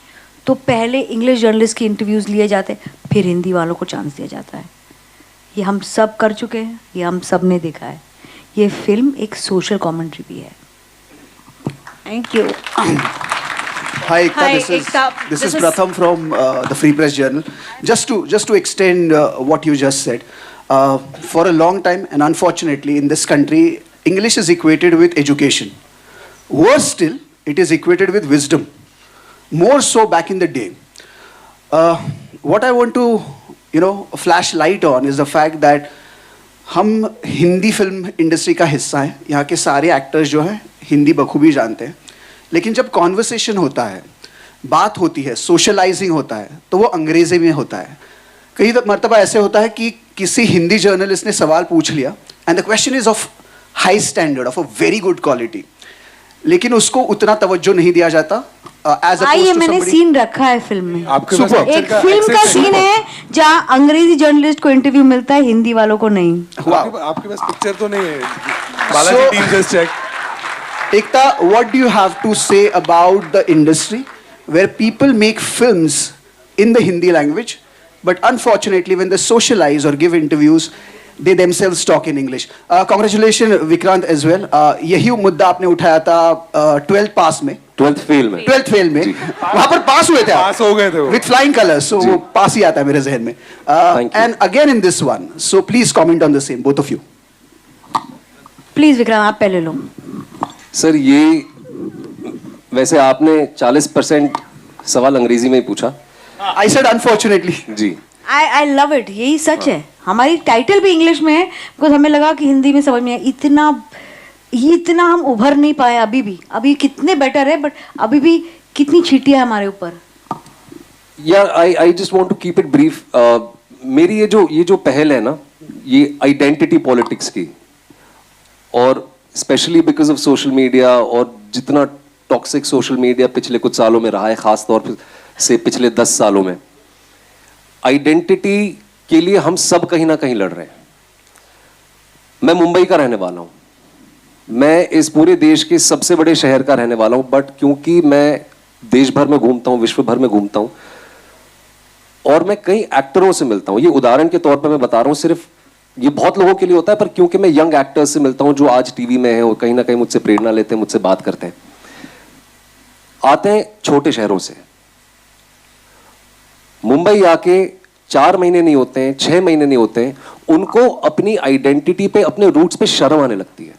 तो पहले इंग्लिश जर्नलिस्ट की इंटरव्यूज़ लिए जाते हैं, फिर हिंदी वालों को चांस दिया जाता है. ये हम सब कर चुके हैं, ये हम सब ने देखा है. ये फिल्म एक सोशल कमेंट्री भी है. Thank you. Hi, Ekta. This is Pratham from the Free Press Journal. Just to extend what you just said, for a long time, and unfortunately in this country, English is equated with education. Worse still, it is equated with wisdom. More so back in the day. What I want to, flash light on is the fact that हम Hindi film industry का हिस्सा हैं. यहाँ के सारे actors जो हैं हिंदी बखूबी जानते हैं. लेकिन जब कॉन्वर्सेशन होता है, बात होती है, सोशलाइजिंग होता है, तो वो अंग्रेज़ी में होता है. कई मरतबा ऐसे होता है कि किसी हिंदी जर्नलिस्ट ने सवाल पूछ लिया and the question is of high standard, of a very good quality, लेकिन उसको उतना तवज्जो नहीं दिया जाता. आइए, मैंने सीन रखा है फिल्म में. एक फिल्म का सीन है जहाँ अंग्रेजी जर्नलिस्ट को इंटरव्यू मिलता है, हिंदी वालों को नहीं. आपके पास पिक्चर तो नहीं है. Balaji team just check. Ekta, what do you have to say about the industry where people make films in the Hindi language but unfortunately, when they socialize or give interviews, they themselves talk in English. Congratulations, Vikrant, as well. यही मुद्दा आपने उठाया था 12th पास में. 12th fail में. 12th fail में. वहाँ पर पास हुए थे. पास हो गए थे वो. With flying colors, so वो पास ही आता है मेरे जहन में. And again in this one, so please comment on the same, both of you. Please Vikram आप पहले लो. सर ये वैसे आपने 40% सवाल अंग्रेजी में ही पूछा. I said unfortunately. Ji. I love it. यही सच है. हमारी टाइटल भी इंग्लिश में है बिकॉज हमें लगा कि हिंदी में समझ में आए. इतना हम उभर नहीं पाए अभी भी. अभी कितने बेटर है बट अभी भी कितनी चीटियां हमारे ऊपर. यार I just want to keep it brief. मेरी ये जो पहल है ना, ये आइडेंटिटी पॉलिटिक्स की, और specially because of social media और जितना टॉक्सिक सोशल मीडिया पिछले कुछ सालों में रहा है, खास तौर से पिछले 10 सालों में, आइडेंटिटी के लिए हम सब कहीं ना कहीं लड़ रहे हैं. मैं मुंबई का रहने वाला हूं, मैं इस पूरे देश के सबसे बड़े शहर का रहने वाला हूं, बट क्योंकि मैं देश भर में घूमता हूं, विश्व भर में घूमता हूं, और मैं कई एक्टरों से मिलता हूं. ये उदाहरण के तौर पर मैं बता रहा हूं, सिर्फ ये बहुत लोगों के लिए होता है, पर क्योंकि मैं यंग एक्टर्स से मिलता हूं जो आज टीवी में हैं और कहीं ना कहीं मुझसे प्रेरणा लेते हैं, मुझसे बात करते हैं, आते हैं छोटे शहरों से. मुंबई आके 4 महीने नहीं होते हैं, 6 महीने नहीं होते हैं, उनको अपनी आइडेंटिटी पे, अपने रूट्स पे शर्म आने लगती है.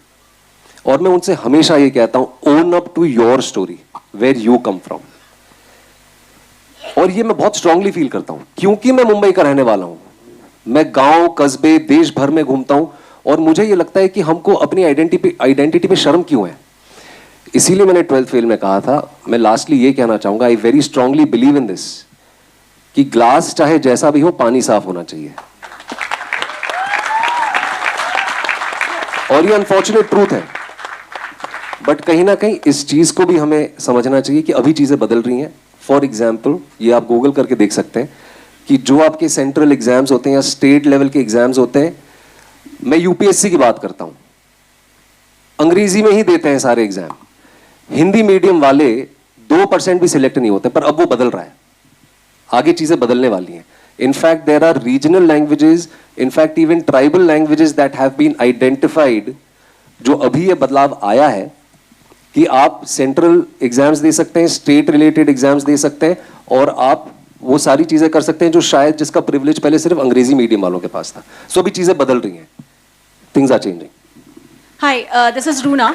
और मैं उनसे हमेशा ये कहता हूं, own up to your story, where you come from. और ये मैं बहुत स्ट्रांगली फील करता हूं, क्योंकि मैं मुंबई का रहने वाला हूं. मैं गांव, कस्बे, देश भर में घूमता हूं, और मुझे ये लगता है कि हमको अपनी आइडेंटिटी पे शर्म क्यों है. इसीलिए मैंने 12th फेल में कहा था. मैं लास्टली ये कहना चाहूंगा, I very strongly believe in this, कि ग्लास चाहे जैसा भी हो, पानी साफ होना चाहिए. और ये अनफॉर्चुनेट ट्रूथ है, बट कहीं ना कहीं इस चीज को भी हमें समझना चाहिए कि अभी चीजें बदल रही हैं. फॉर एग्जाम्पल, ये आप गूगल करके देख सकते हैं कि जो आपके सेंट्रल एग्जाम्स होते हैं या स्टेट लेवल के एग्जाम्स होते हैं, मैं यूपीएससी की बात करता हूं, अंग्रेजी में ही देते हैं सारे एग्जाम. हिंदी मीडियम वाले 2% भी सिलेक्ट नहीं होते, पर अब वो बदल रहा है. आगे चीजें बदलने वाली हैं. In fact there are regional languages, in fact even tribal languages that have been identified, जो अभी ये बदलाव आया है कि आप सेंट्रल एग्जाम्स दे सकते हैं, स्टेट रिलेटेड एग्जाम्स दे सकते हैं, और आप वो सारी चीजें कर सकते हैं जो शायद जिसका प्रिविलेज पहले सिर्फ अंग्रेजी मीडियम वालों के पास था. सो अभी चीजें बदल रही हैं. Things are changing. Hi, this is Runa.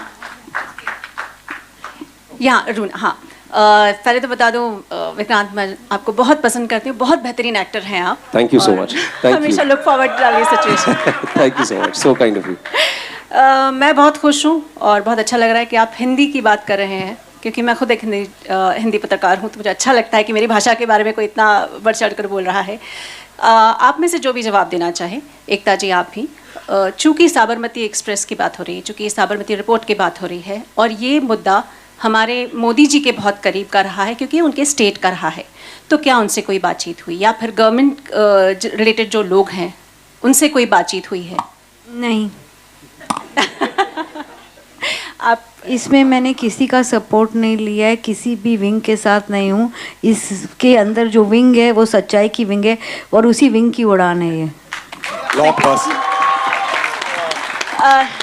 Runa, हाँ. पहले तो बता दूं विक्रांत, मैं आपको बहुत पसंद करती हूँ. बहुत बेहतरीन एक्टर हैं आप. Thank you so much. हमेशा लुक फॉरवर्ड टू ये situation. Thank you so much. So kind of you. मैं बहुत खुश हूँ और बहुत अच्छा लग रहा है कि आप हिंदी की बात कर रहे हैं, क्योंकि मैं खुद एक हिंदी पत्रकार हूँ, तो मुझे अच्छा लगता है कि मेरी भाषा के बारे में कोई इतना बढ़ चढ़ कर बोल रहा है. आप में से जो भी जवाब देना चाहे, एकता जी आप भी. चूँकि साबरमती एक्सप्रेस की बात हो रही है, चूँकि साबरमती रिपोर्ट की बात हो रही है, और ये मुद्दा हमारे मोदी जी के बहुत करीब का रहा है, क्योंकि उनके स्टेट का रहा है, तो क्या उनसे कोई बातचीत हुई, या फिर गवर्नमेंट रिलेटेड जो लोग हैं उनसे कोई बातचीत हुई है? नहीं. आप इसमें मैंने किसी का सपोर्ट नहीं लिया है, किसी भी विंग के साथ नहीं हूँ. इसके अंदर जो विंग है वो सच्चाई की विंग है, और उसी विंग की उड़ान है ये.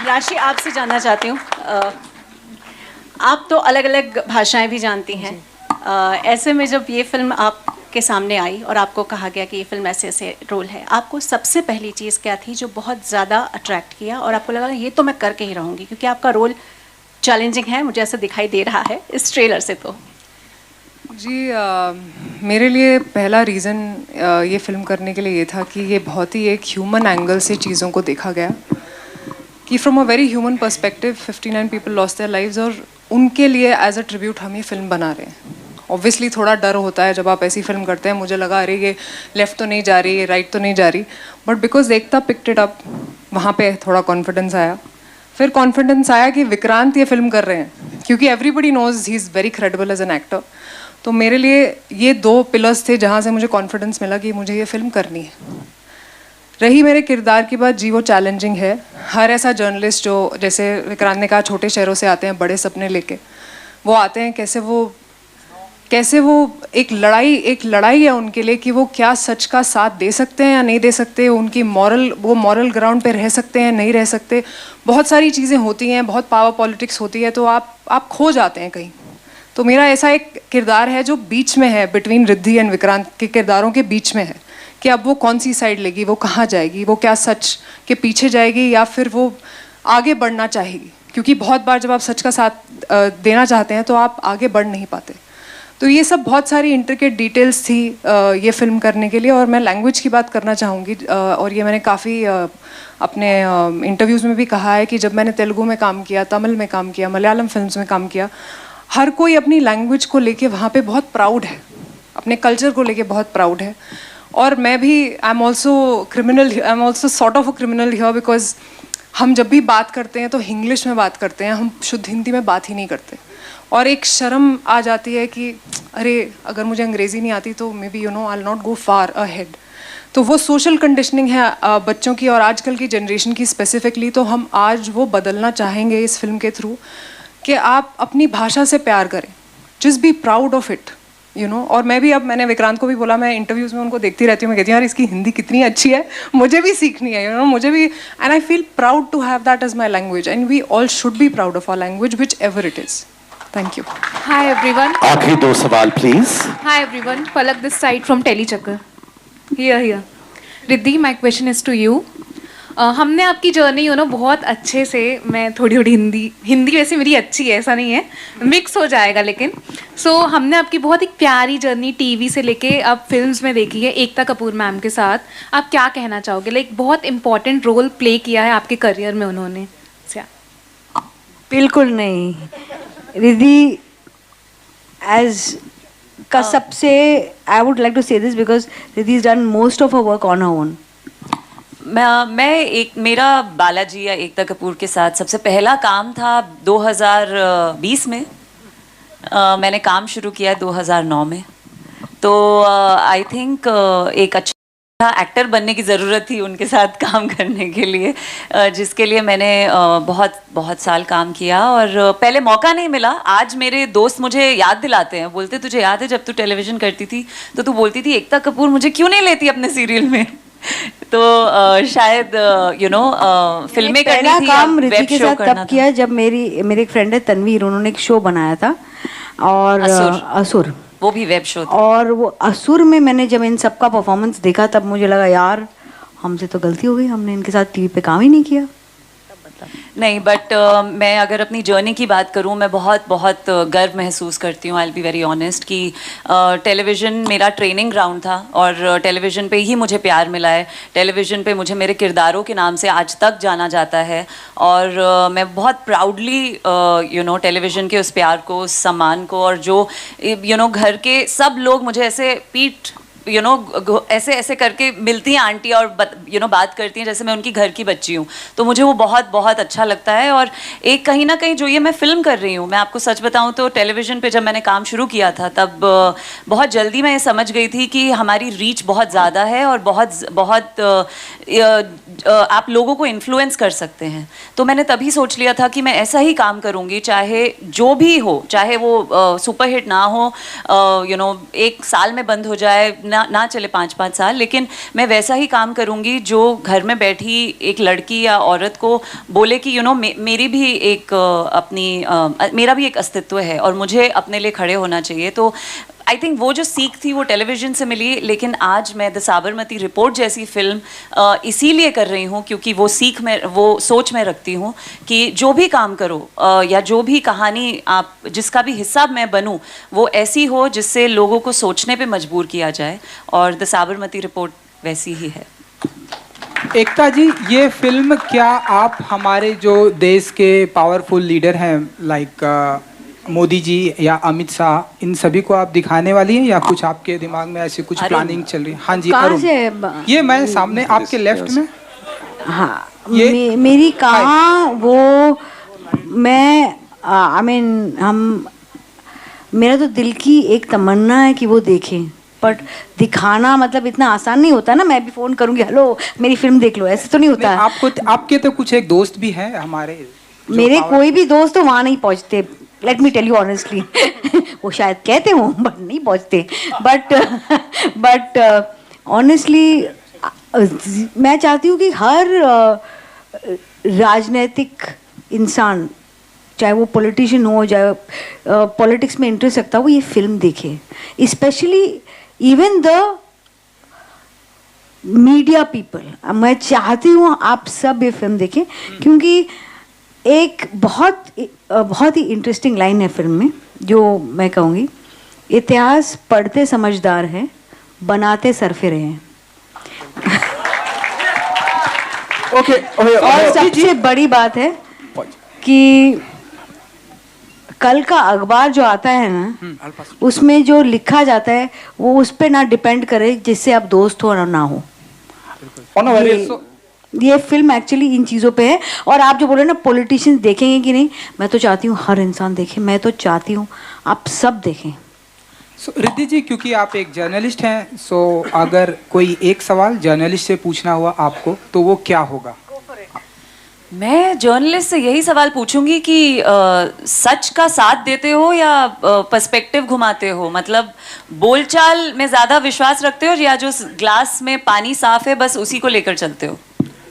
राशि, आपसे जानना चाहती हूँ, आप तो अलग अलग भाषाएं भी जानती हैं. ऐसे में जब ये फिल्म आपके सामने आई और आपको कहा गया कि ये फिल्म ऐसे ऐसे रोल है, आपको सबसे पहली चीज़ क्या थी जो बहुत ज़्यादा अट्रैक्ट किया और आपको लगा ये तो मैं करके ही रहूँगी, क्योंकि आपका रोल चैलेंजिंग है, मुझे ऐसा दिखाई दे रहा है इस ट्रेलर से? तो जी, मेरे लिए पहला रीज़न ये फिल्म करने के लिए ये था कि ये बहुत ही एक ह्यूमन एंगल से चीज़ों को देखा गया, कि from a very human perspective 59 people lost their lives, और उनके लिए एज अ ट्रिब्यूट हम ये फिल्म बना रहे हैं. ऑब्वियसली थोड़ा डर होता है जब आप ऐसी फिल्म करते हैं. मुझे लगा अरे ये लेफ़्ट तो नहीं जा रही, ये राइट तो नहीं जा रही, but because Ekta picked it up, वहाँ पे थोड़ा कॉन्फिडेंस आया. फिर कॉन्फिडेंस आया कि विक्रांत ये फिल्म कर रहे हैं, क्योंकि everybody knows he is very credible as an actor. तो मेरे लिए ये 2 पिलर्स थे जहाँ से मुझे कॉन्फिडेंस मिला कि मुझे ये फिल्म करनी है. रही मेरे किरदार की बात, जी वो चैलेंजिंग है. हर ऐसा जर्नलिस्ट जो, जैसे विक्रांत ने कहा, छोटे शहरों से आते हैं बड़े सपने लेके, वो आते हैं, कैसे वो कैसे वो एक लड़ाई है उनके लिए कि वो क्या सच का साथ दे सकते हैं या नहीं दे सकते, उनकी वो मॉरल ग्राउंड पे रह सकते हैं नहीं रह सकते। बहुत सारी चीज़ें होती हैं, बहुत पावर पॉलिटिक्स होती है, तो आप खो जाते हैं कहीं। तो मेरा ऐसा एक किरदार है जो बीच में है, बिटवीन रिद्धि एंड विक्रांत के किरदारों के बीच में है कि अब वो कौन सी साइड लेगी, वो कहाँ जाएगी, वो क्या सच के पीछे जाएगी या फिर वो आगे बढ़ना चाहेगी। क्योंकि बहुत बार जब आप सच का साथ देना चाहते हैं तो आप आगे बढ़ नहीं पाते। तो ये सब बहुत सारी इंट्रिकेट डिटेल्स थी ये फिल्म करने के लिए। और मैं लैंग्वेज की बात करना चाहूँगी, और ये मैंने काफ़ी अपने इंटरव्यूज़ में भी कहा है कि जब मैंने तेलुगु में काम किया, तमिल में काम किया, मलयालम फिल्म्स में काम किया, हर कोई अपनी लैंग्वेज को लेके वहाँ पे बहुत प्राउड है, अपने कल्चर को लेके बहुत प्राउड है। और मैं भी I am also sort of a criminal here, because हम जब भी बात करते हैं तो इंग्लिश में बात करते हैं, हम शुद्ध हिंदी में बात ही नहीं करते। और एक शर्म आ जाती है कि अरे अगर मुझे अंग्रेज़ी नहीं आती तो maybe I will not go far ahead. तो वो सोशल कंडीशनिंग है बच्चों की और आजकल की जनरेशन की स्पेसिफिकली। तो हम आज वो बदलना चाहेंगे इस फिल्म के थ्रू कि आप अपनी भाषा से प्यार करें, just be proud of it, और मैंने विक्रांत को भी बोला, मैं इंटरव्यूज़ में उनको देखती रहती हूँ, मैं कहती हूँ यार इसकी हिंदी कितनी अच्छी है, मुझे भी सीखनी है, मुझे भी, and I feel proud to have that as my language, and we all should be proud of our language whichever it is. Thank you. Hi everyone. आखिरी 2 सवाल please. Hi everyone, Palak this side from Tellychakkar. Here Riddhi, my question is to you. हमने आपकी journey बहुत अच्छे से, मैं थोड़ी हिंदी वैसे मेरी अच्छी है, ऐसा नहीं है, मिक्स हो जाएगा, लेकिन हमने आपकी बहुत एक प्यारी जर्नी टीवी से लेके अब फिल्म्स में देखी है एकता कपूर मैम के साथ। आप क्या कहना चाहोगे? लाइक बहुत इंपॉर्टेंट रोल प्ले किया है आपके करियर में उन्होंने। बिल्कुल नहीं, रिद्धि एज का सबसे, आई वुड लाइक टू से this because Riddhi is done most of her work on her own. मेरा बालाजी या एकता कपूर के साथ सबसे पहला काम था 2020 में। मैंने काम शुरू किया 2009 में। तो आई थिंक एक अच्छा एक्टर बनने की ज़रूरत थी उनके साथ काम करने के लिए, जिसके लिए मैंने बहुत साल काम किया और पहले मौका नहीं मिला। आज मेरे दोस्त मुझे याद दिलाते हैं, बोलते तुझे याद है जब तू टेलीविज़न करती थी तो तू बोलती थी एकता कपूर मुझे क्यों नहीं लेती अपने सीरियल में। तो शायद फिल्में करनी थी, काम रिद्धि के साथ तब किया जब मेरी एक फ्रेंड है तनवीर, उन्होंने एक शो बनाया था और असुर, वो भी वेब शो था। और वो असुर में मैंने जब इन सबका परफॉर्मेंस देखा तब मुझे लगा यार हमसे तो गलती हो गई, हमने इनके साथ टीवी पे काम ही नहीं किया। नहीं, बट मैं अगर अपनी जर्नी की बात करूं, मैं बहुत गर्व महसूस करती हूँ, I will be very honest, कि टेलीविज़न मेरा ट्रेनिंग ग्राउंड था और टेलीविज़न पे ही मुझे प्यार मिला है। टेलीविज़न पे मुझे मेरे किरदारों के नाम से आज तक जाना जाता है और मैं बहुत प्राउडली टेलीविज़न के उस प्यार को, उस सम्मान को, और जो घर के सब लोग मुझे ऐसे पीठ ऐसे करके मिलती हैं आंटी और बात करती हैं जैसे मैं उनकी घर की बच्ची हूँ। तो मुझे वो बहुत अच्छा लगता है। और एक कहीं ना कहीं जो ये मैं फ़िल्म कर रही हूँ, मैं आपको सच बताऊँ तो टेलीविज़न पे जब मैंने काम शुरू किया था तब बहुत जल्दी मैं ये समझ गई थी कि हमारी रीच बहुत ज़्यादा है और बहुत आप लोगों को इन्फ्लुएंस कर सकते हैं। तो मैंने तभी सोच लिया था कि मैं ऐसा ही काम करूँगी, चाहे जो भी हो, चाहे वो सुपरहिट ना हो, एक साल में बंद हो जाए, ना चले 5-5 साल, लेकिन मैं वैसा ही काम करूंगी जो घर में बैठी एक लड़की या औरत को बोले कि मेरी भी एक मेरा भी एक अस्तित्व है और मुझे अपने लिए खड़े होना चाहिए। तो आई थिंक वो जो सीख थी वो टेलीविज़न से मिली, लेकिन आज मैं द साबरमती रिपोर्ट जैसी फिल्म इसीलिए कर रही हूँ क्योंकि वो सोच में रखती हूँ कि जो भी काम करो या जो भी कहानी आप जिसका भी हिस्सा मैं बनूँ वो ऐसी हो जिससे लोगों को सोचने पे मजबूर किया जाए, और द साबरमती रिपोर्ट वैसी ही है। एकता जी, ये फिल्म क्या आप हमारे जो देश के पावरफुल लीडर हैं लाइक मोदी जी या अमित शाह, इन सभी को आप दिखाने वाली हैं या कुछ आपके दिमाग में ऐसी कुछ प्लानिंग चल रही है? हाँ जी, अरुण, ये मैं सामने आपके लेफ्ट में। हाँ, मेरी कहाँ वो, मैं मेरा तो दिल की एक तमन्ना है कि वो देखें, बट दिखाना मतलब इतना आसान नहीं होता ना। मैं भी फोन करूंगी, हेलो मेरी फिल्म देख लो, ऐसे तो नहीं होता। आपके तो कुछ एक दोस्त भी है हमारे, मेरे कोई भी दोस्त तो वहाँ नहीं पहुँचते let me tell you honestly, वो शायद कहते हो बट नहीं पहुंचते, बट ऑनेस्टली मैं चाहती हूँ कि हर राजनीतिक इंसान, चाहे वो पॉलिटिशियन हो, चाहे पॉलिटिक्स में इंटरेस्ट रखता हो, वो ये फिल्म देखे, specially even the media people. मैं चाहती हूँ आप सब ये फिल्म देखें, क्योंकि एक बहुत ही इंटरेस्टिंग लाइन है फिल्म में, जो मैं कहूँगी, इतिहास पढ़ते समझदार हैं, बनाते सरफिरे हैं। ओके, और सबसे बड़ी बात है कि कल का अखबार जो आता है ना, उसमें जो लिखा जाता है वो उस पे ना डिपेंड करे जिससे आप दोस्त हो ना हो। ये फिल्म एक्चुअली इन चीज़ों पे है। और आप जो बोले ना पॉलिटिशियंस देखेंगे कि नहीं, मैं तो चाहती हूँ हर इंसान देखे, मैं तो चाहती हूँ आप सब देखें। रिद्धि जी, क्योंकि आप एक जर्नलिस्ट हैं, सो अगर कोई एक सवाल जर्नलिस्ट से पूछना हुआ आपको, तो वो क्या होगा? मैं जर्नलिस्ट से यही सवाल पूछूंगी कि सच का साथ देते हो या पर्सपेक्टिव घुमाते हो? मतलब बोलचाल में ज्यादा विश्वास रखते हो या जो ग्लास में पानी साफ है बस उसी को लेकर चलते हो?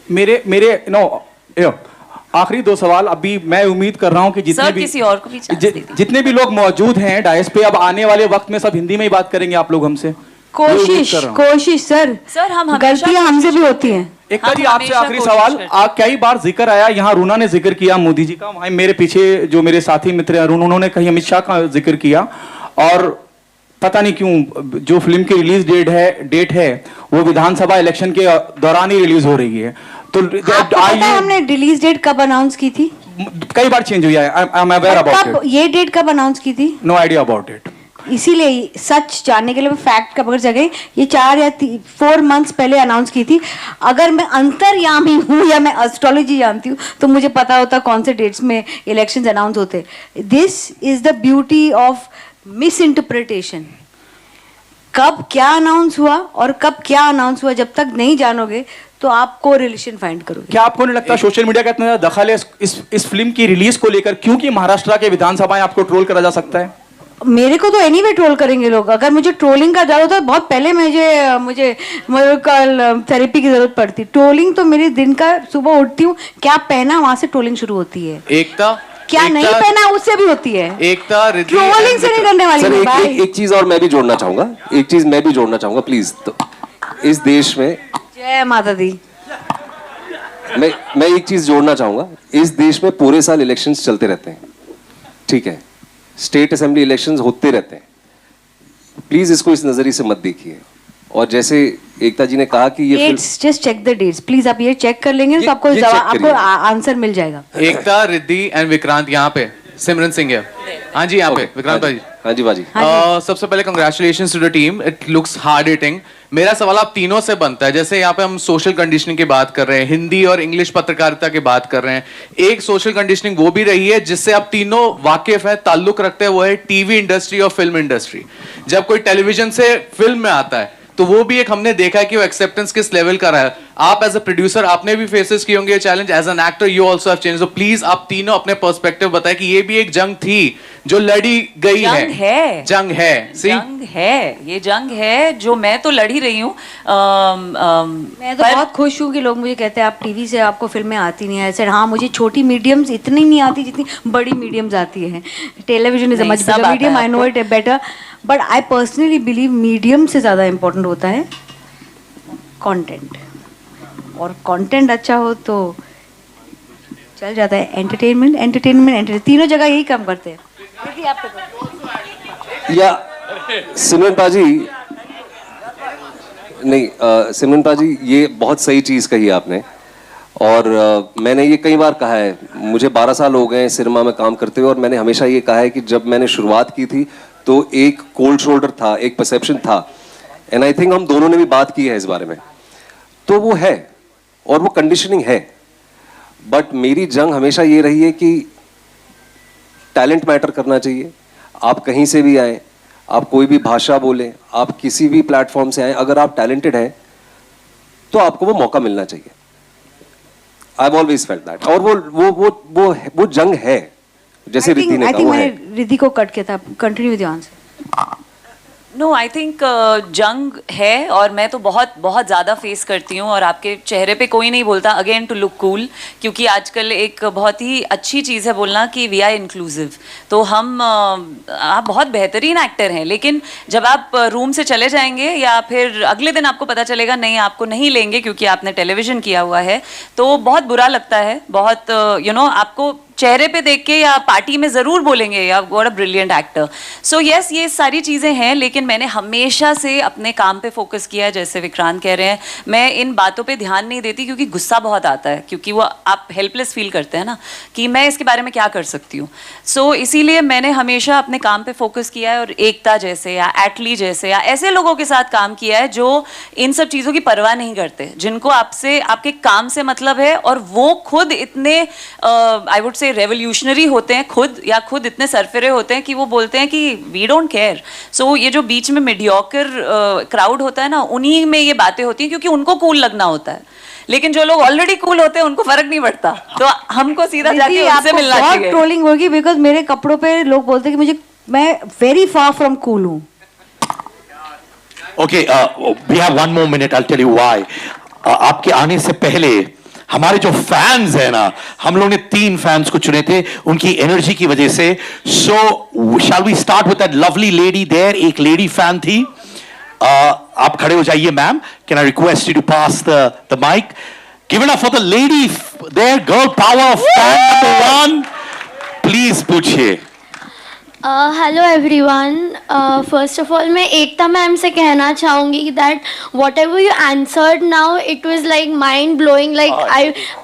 मेरे आखिरी 2 सवाल। अभी मैं उम्मीद कर रहा हूं कि जितने भी लोग मौजूद हैं डायस पे, अब आने वाले वक्त में सब हिंदी में ही बात करेंगे आप लोग हमसे। कोशिश सर हम गलतियां हमसे भी होती हैं। एकता जी, आपसे आखिरी सवाल। कई बार जिक्र आया, यहाँ रूना ने जिक्र किया मोदी जी का, वहीं मेरे पीछे जो मेरे साथी मित्र अरुण, उन्होंने कहीं अमित शाह का जिक्र किया, और पता नहीं क्यों जो फिल्म की रिलीज डेट है वो विधानसभा इलेक्शन के दौरान ही रिलीज हो रही है। तो हमने रिलीज डेट कब अनाउंस की थी? कई बार चेंज हुई है। I am aware about it. ये डेट कब अनाउंस की थी? No idea about it. इसीलिए सच जानने के लिए फैक्ट का पकड़ सके, ये 4 या 4 मंथ्स पहले अनाउंस की थी। अगर मैं अंतर्यामी हूँ या मैं एस्ट्रोलॉजी जानती हूँ तो मुझे पता होता कौन से डेट्स में इलेक्शंस अनाउंस होते। This is the beauty of miss interpretation. कब क्या अनाउंस हुआ और कब क्या अनाउंस हुआ, जब तक नहीं जानोगे तो आप को रिलेशन फाइंड करोगे। क्या आपको नहीं लगता सोशल मीडिया का इतना ज्यादा दखल है इस फिल्म की रिलीज को लेकर, क्योंकि महाराष्ट्र के विधानसभाएं आपको ट्रोल करा जा सकता है? मेरे को तो एनीवे ट्रोल करेंगे लोग। अगर मुझे ट्रोलिंग का डर होता है, बहुत पहले मुझे कल थेरेपी की जरूरत पड़ती। ट्रोलिंग तो मेरे दिन का, सुबह उठती हूँ क्या पहना वहां से ट्रोलिंग शुरू होती है। एकता, क्या नहीं पहना उससे भी होती है। एकता, ट्रोलिंग से नहीं करने वाली हूँ भाई। एक चीज और मैं भी जोड़ना चाहूंगा, प्लीज। तो इस देश में, जय माता दी, मैं एक चीज जोड़ना चाहूंगा। इस देश में पूरे साल इलेक्शंस चलते रहते हैं, ठीक है, स्टेट असेंबली इलेक्शंस होते रहते हैं। प्लीज इसको इस नजरिए से मत देखिए। और जैसे एकता जी ने कहा कि ये just check the dates please. आप ये चेक कर लेंगे तो आपको आंसर मिल जाएगा। एकता, रिद्धि एंड विक्रांत यहाँ पे, सिमरन सिंह है। हाँ जी, यहाँ पे विक्रांत भाई। हाँ जी बाजी। सबसे पहले congratulations to the team, it looks hard hitting. मेरा सवाल आप तीनों से बनता है, जैसे यहाँ पे हम सोशल कंडीशनिंग की बात कर रहे हैं, हिंदी और इंग्लिश पत्रकारिता की बात कर रहे हैं। एक सोशल कंडीशनिंग वो भी रही है जिससे आप तीनों वाकिफ है, ताल्लुक रखते हैं, वो है टीवी इंडस्ट्री और फिल्म इंडस्ट्री। जब कोई टेलीविजन से फिल्म में आता है तो वो भी एक हमने देखा है कि वो एक्सेप्टेंस किस लेवल का रहा है। आप एज अ प्रोड्यूसर आपने भी फेसेस किए होंगे challenge, as an actor you also have change. तो प्लीज आप तीनों अपने पर्सपेक्टिव बताएं कि ये भी एक जंग थी जो लड़ी गई है। जंग है, ये जंग है जो मैं तो लड़ ही रही हूँ। मैं तो बहुत खुश हूँ कि लोग मुझे कहते हैं आप टीवी से, आपको फिल्में आती नहीं है। ऐसे हाँ, मुझे छोटी मीडियम्स इतनी नहीं आती जितनी बड़ी मीडियम्स आती है। Television is a much bigger medium, I know it better, but I personally believe medium से ज़्यादा इम्पोर्टेंट होता है कंटेंट। और कंटेंट अच्छा हो तो चल जाता है। एंटरटेनमेंट तीनों जगह यही काम करते हैं। या सिमरन पाजी, नहीं सिमरन पाजी, ये बहुत सही चीज कही आपने। और मैंने ये कई बार कहा है, मुझे 12 साल हो गए सिनेमा में काम करते हुए, और मैंने हमेशा ये कहा है कि जब मैंने शुरुआत की थी तो एक कोल्ड शोल्डर था, एक परसेप्शन था, एंड आई थिंक हम दोनों ने भी बात की है इस बारे में। तो वो है और वो कंडीशनिंग है, बट मेरी जंग हमेशा ये रही है कि टैलेंट मैटर करना चाहिए। आप कहीं से भी आए, आप कोई भी भाषा बोलें, आप किसी भी प्लेटफॉर्म से आए, अगर आप टैलेंटेड हैं तो आपको वो मौका मिलना चाहिए। I have always felt that. और वो जंग है, जैसे रिद्धि ने आई कहा थिंक वो है। मैंने रिद्धि को कट किया था, continue with your answer. No I think जंग है और मैं तो बहुत बहुत ज़्यादा फेस करती हूँ और आपके चेहरे पे कोई नहीं बोलता अगेन टू लुक कूल, क्योंकि आजकल एक बहुत ही अच्छी चीज़ है बोलना कि वी आर इंक्लूसिव। तो हम आप बहुत बेहतरीन एक्टर हैं, लेकिन जब आप रूम से चले जाएंगे या फिर अगले दिन आपको पता चलेगा नहीं आपको नहीं लेंगे क्योंकि आपने टेलीविज़न किया हुआ है, तो बहुत बुरा लगता है। बहुत आपको चेहरे पे देख के या पार्टी में ज़रूर बोलेंगे या what a brilliant actor. So yes, ये सारी चीज़ें हैं, लेकिन मैंने हमेशा से अपने काम पे फोकस किया है। जैसे विक्रांत कह रहे हैं, मैं इन बातों पे ध्यान नहीं देती क्योंकि गुस्सा बहुत आता है, क्योंकि वो आप हेल्पलेस फील करते हैं ना कि मैं इसके बारे में क्या कर सकती हूँ। सो इसीलिए मैंने हमेशा अपने काम पे फोकस किया है और एकता जैसे या एटली जैसे या ऐसे लोगों के साथ काम किया है जो इन सब चीज़ों की परवाह नहीं करते, जिनको आपसे आपके काम से मतलब है और वो खुद इतने आई वुड से रेवोल्यूशनरी होते हैं खुद इतने सरफिरे होते हैं कि वो बोलते हैं कि वी डोंट केयर। सो ये जो बीच में मीडियोकर क्राउड होता है ना, उन्हीं में ये बातें होती हैं क्योंकि उनको कूल लगना होता है, लेकिन जो लोग ऑलरेडी कूल होते हैं उनको फर्क नहीं पड़ता। तो हमको सीधा जाके उनसे मिलना चाहिए। बहुत ट्रोलिंग होगी बिकॉज मेरे कपड़ों पे लोग बोलते हैं कि मैं वेरी फार फ्रॉम कूल हूँ। Okay, we have one more minute. I'll tell you why. आपके आने से पहले हमारे जो फैंस हैं ना, हम लोग ने 3 फैंस को चुने थे उनकी एनर्जी की वजह से। So shall we start with that lovely lady there? एक लेडी फैन थी। आप खड़े हो जाइए ma'am. Can I request you to pass the mic? Give it up for the lady there, girl power fan number 1. Please पूछिए। Hello everyone, first of all मैं Ekta ma'am से कहना चाहूँगी that whatever you answered now it was like mind blowing, like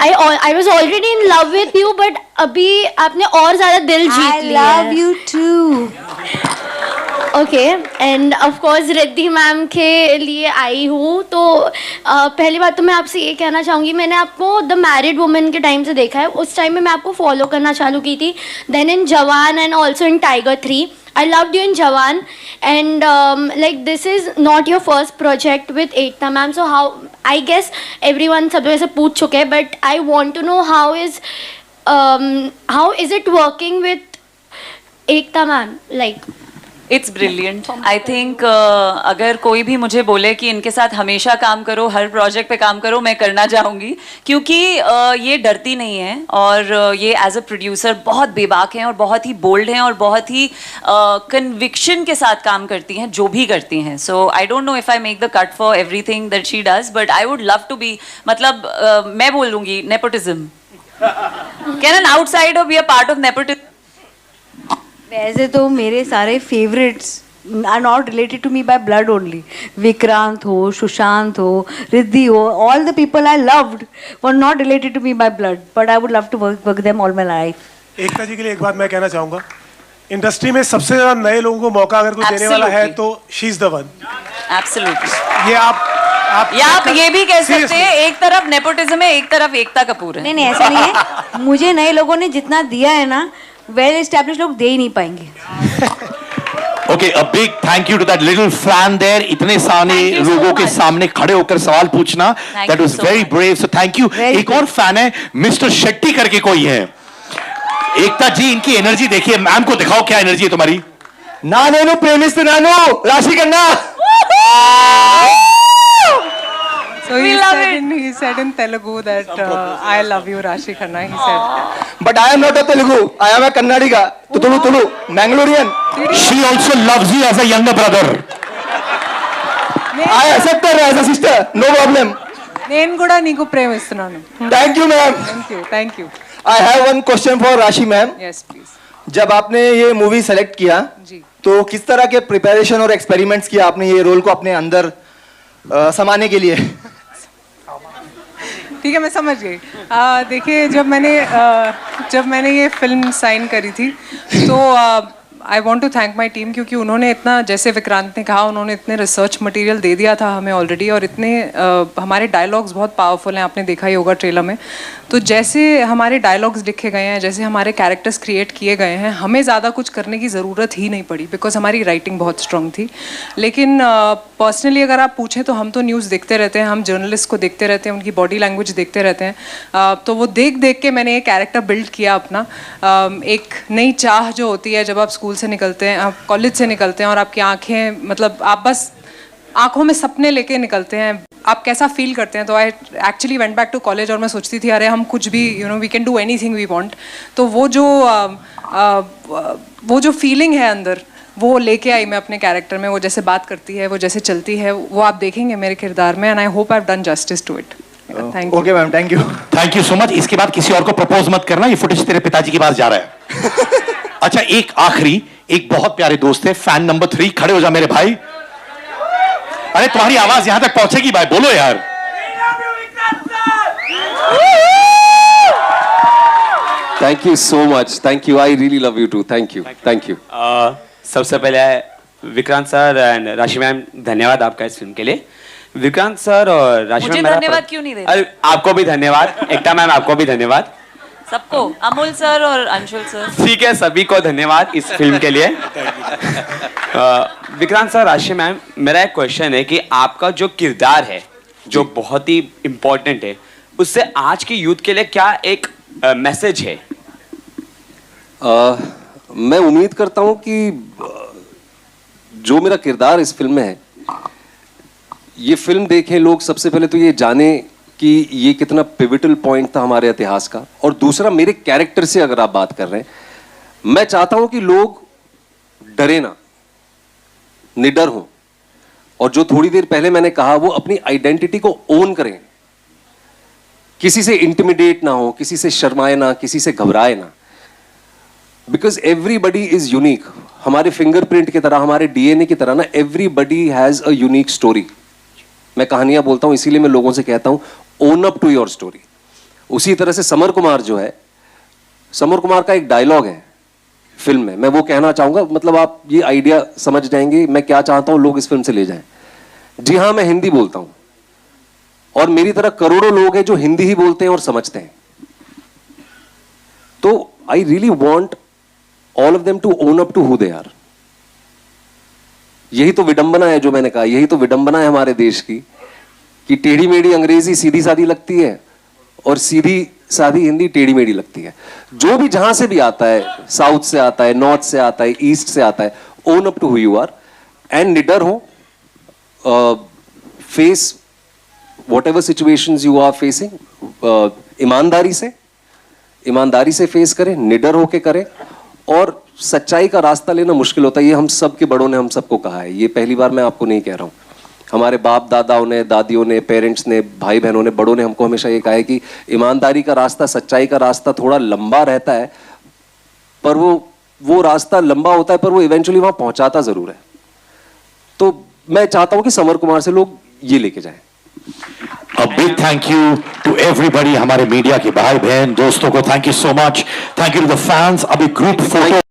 I was already in love with you, but अभी आपने और ज़्यादा दिल जीत लिया। I love you too. Okay, and of course Riddhi ma'am के लिए आई हूँ। तो पहली बात तो मैं आपसे ये कहना चाहूँगी, मैंने आपको द मैरिड वुमेन के टाइम से देखा है, उस टाइम में मैं आपको फॉलो करना चालू की थी, देन इन जवान and also in tiger 3। I loved you in Jawan, and like this is not your first project with Ekta ma'am. So how, I guess everyone सब लोग से पूछ चुके हैं, but I want to know how is it working with Ekta ma'am? Like it's brilliant. I think अगर कोई भी मुझे बोले कि इनके साथ हमेशा काम करो, हर प्रोजेक्ट पे काम करो, मैं करना चाहूँगी, क्योंकि ये डरती नहीं है और ये एज अ प्रोड्यूसर बहुत बेबाक हैं और बहुत ही बोल्ड हैं और बहुत ही कन्विक्शन के साथ काम करती हैं जो भी करती हैं। So I don't know if I make the cut for everything that she does, but I would love to be, मतलब मैं बोल दूंगी nepotism. Can an outsider be a part of nepotism? वैसे तो मेरे सारे favourites are not related to me by blood only. Vikrant हो, सुशांत हो, रिद्धि हो, all the people I loved were not related to me by blood, but I would love to work them all my life. Ekta ji के लिए एक बात मैं कहना चाहूँगा, इंडस्ट्री में सबसे ज़्यादा नए लोगों को मौका अगर कोई देने वाला है तो she is the one. Absolutely. ये आप ये भी कह सकते हैं, एक तरफ नेपोटिज्म है, एक तरफ एकता कपूर है। नहीं ऐसा नहीं है। मुझे नए लोगों ने जितना दिया है ना, वेल एस्टैब्लिश्ड लोग दे ही नहीं पाएंगे। Okay, a big thank you to that little fan there. इतने सारे लोगों के सामने खड़े होकर सवाल पूछना, that was very brave. So thank you. एक और फैन है, मिस्टर शेट्टी करके कोई है। एकता जी, इनकी एनर्जी देखिए, मैम को दिखाओ क्या एनर्जी है तुम्हारी। ना नेनु प्रेमिस्तुनानु राशि कन्ना। So he said in Telugu that I love you Rashi Khanna, he said. But I am not a Telugu, I am a Kannadiga, Tulu, Mangalorean. She also loves you as a younger brother. I accept her as a sister, no problem. నేను కూడా నీకు ప్రేమిస్తున్నాను. Thank you ma'am. Thank you. I have one question for Rashi ma'am. Yes please. जब आपने ये movie select किया तो किस तरह के प्रिपरेशन और एक्सपेरिमेंट्स किया आपने ये रोल को अपने अंदर समाने के लिए? ठीक है, मैं समझ गई। देखिए, जब मैंने ये फिल्म साइन करी थी तो I want to thank my team, क्योंकि उन्होंने इतना, जैसे विक्रांत ने कहा, उन्होंने इतने रिसर्च मटेरियल दे दिया था हमें ऑलरेडी, और इतने हमारे डायलॉग्स बहुत पावरफुल हैं, आपने देखा ही होगा ट्रेलर में। तो जैसे हमारे डायलॉग्स लिखे गए हैं, जैसे हमारे कैरेक्टर्स क्रिएट किए गए हैं, हमें ज़्यादा कुछ करने की ज़रूरत ही नहीं पड़ी, बिकॉज हमारी राइटिंग बहुत स्ट्रॉन्ग थी। लेकिन पर्सनली अगर आप पूछें तो हम तो न्यूज़ देखते रहते हैं, हम जर्नलिस्ट को देखते रहते हैं, उनकी बॉडी लैंग्वेज देखते रहते हैं, तो वो देख देख के मैंने एक कैरेक्टर बिल्ड किया अपना। एक नई चाह जो होती है जब आप स्कूल से निकलते हैं, आप कॉलेज से निकलते हैं और आपकी आंखें, मतलब आप बस आंखों में सपने लेके निकलते हैं, आप कैसा फील करते हैं। तो I actually went back to college और मैं सोचती थी अरे हम कुछ भी, you know, we can do anything we want. तो वो जो फीलिंग है अंदर, वो लेके आई मैं अपने कैरेक्टर में। वो जैसे बात करती है, वो जैसे चलती है, वो आप देखेंगे मेरे किरदार में, and I hope I have done justice to it. Thank you. Okay ma'am, thank you. Thank you so much. इसके बाद किसी और को प्रपोज मत करना, ये फुटेज तेरे पिताजी के पास जा रहा है। अच्छा, एक आखिरी, एक बहुत प्यारे दोस्त है, फैन नंबर 3, खड़े हो जा मेरे भाई। अरे तुम्हारी आवाज यहां तक पहुंचेगी भाई, बोलो यार। Thank you so much, thank you, I really love you too, thank you, thank you. सबसे पहले Vikrant sir and Rashi ma'am, धन्यवाद आपका इस फिल्म के लिए। विक्रांत सर और राशि मैम, धन्यवाद क्यों नहीं दे रहे? अरे आपको भी धन्यवाद, एकता मैम आपको भी धन्यवाद, सबको, अमोल सर और अंशुल सर, ठीक है, सभी को धन्यवाद इस फिल्म के लिए। विक्रांत सर, राशि मैम, मेरा एक क्वेश्चन है कि आपका जो किरदार है, जो बहुत ही इम्पोर्टेंट है, उससे आज की यूथ के लिए क्या एक मैसेज है? मैं उम्मीद करता हूं कि जो मेरा किरदार इस फिल्म में है, ये फिल्म देखें लोग, सबसे पहले तो ये जाने कि ये कितना पिविटल पॉइंट था हमारे इतिहास का। और दूसरा, मेरे कैरेक्टर से अगर आप बात कर रहे हैं, मैं चाहता हूं कि लोग डरे ना, निडर हों, और जो थोड़ी देर पहले मैंने कहा, वो अपनी आइडेंटिटी को ओन करें, किसी से इंटिमिडेट ना हो, किसी से शर्माए ना, किसी से घबराए ना, बिकॉज एवरीबडी इज यूनिक। हमारे फिंगरप्रिंट की तरह, हमारे डीएनए की तरह ना, everybody has a unique story. मैं कहानियां बोलता हूं, इसीलिए मैं लोगों से कहता हूं own up to your story. उसी तरह से समर कुमार जो है, समर कुमार का एक डायलॉग है फिल्म में, मैं वो कहना चाहूंगा, मतलब आप ये आइडिया समझ जाएंगे मैं क्या चाहता हूं लोग इस फिल्म से ले जाएं। जी हाँ, मैं हिंदी बोलता हूं, और मेरी तरह करोड़ों लोग हैं जो हिंदी ही बोलते हैं और समझते हैं। तो I really want all of them to own up to who they are. यही तो विडंबना है, जो मैंने कहा, यही तो विडंबना है हमारे देश की, कि टेढ़ी मेढ़ी अंग्रेजी सीधी सादी लगती है और सीधी सादी हिंदी टेढ़ी मेढ़ी लगती है। जो भी जहां से भी आता है, साउथ से आता है, नॉर्थ से आता है, ईस्ट से आता है, own up to who you are and निडर हो, face whatever situations you are facing, ईमानदारी से फेस करें, निडर होके करें। और सच्चाई का रास्ता लेना मुश्किल होता है, ये हम सब के बड़ों ने हम सबको कहा है, ये पहली बार मैं आपको नहीं कह रहा हूँ। हमारे बाप दादाओं ने, दादियों ने, पेरेंट्स ने, भाई बहनों ने, बड़ों ने हमको हमेशा ये कहा है कि ईमानदारी का रास्ता, सच्चाई का रास्ता थोड़ा लंबा रहता है, पर वो रास्ता लंबा होता है, पर वो इवेंचुअली वहां पहुंचाता जरूर है। तो मैं चाहता हूं कि समर कुमार से लोग ये लेके जाएं। A big thank you to everybody, हमारे मीडिया के भाई बहन दोस्तों को thank you so much. Thank you to the fans. अभी ग्रुप फोटो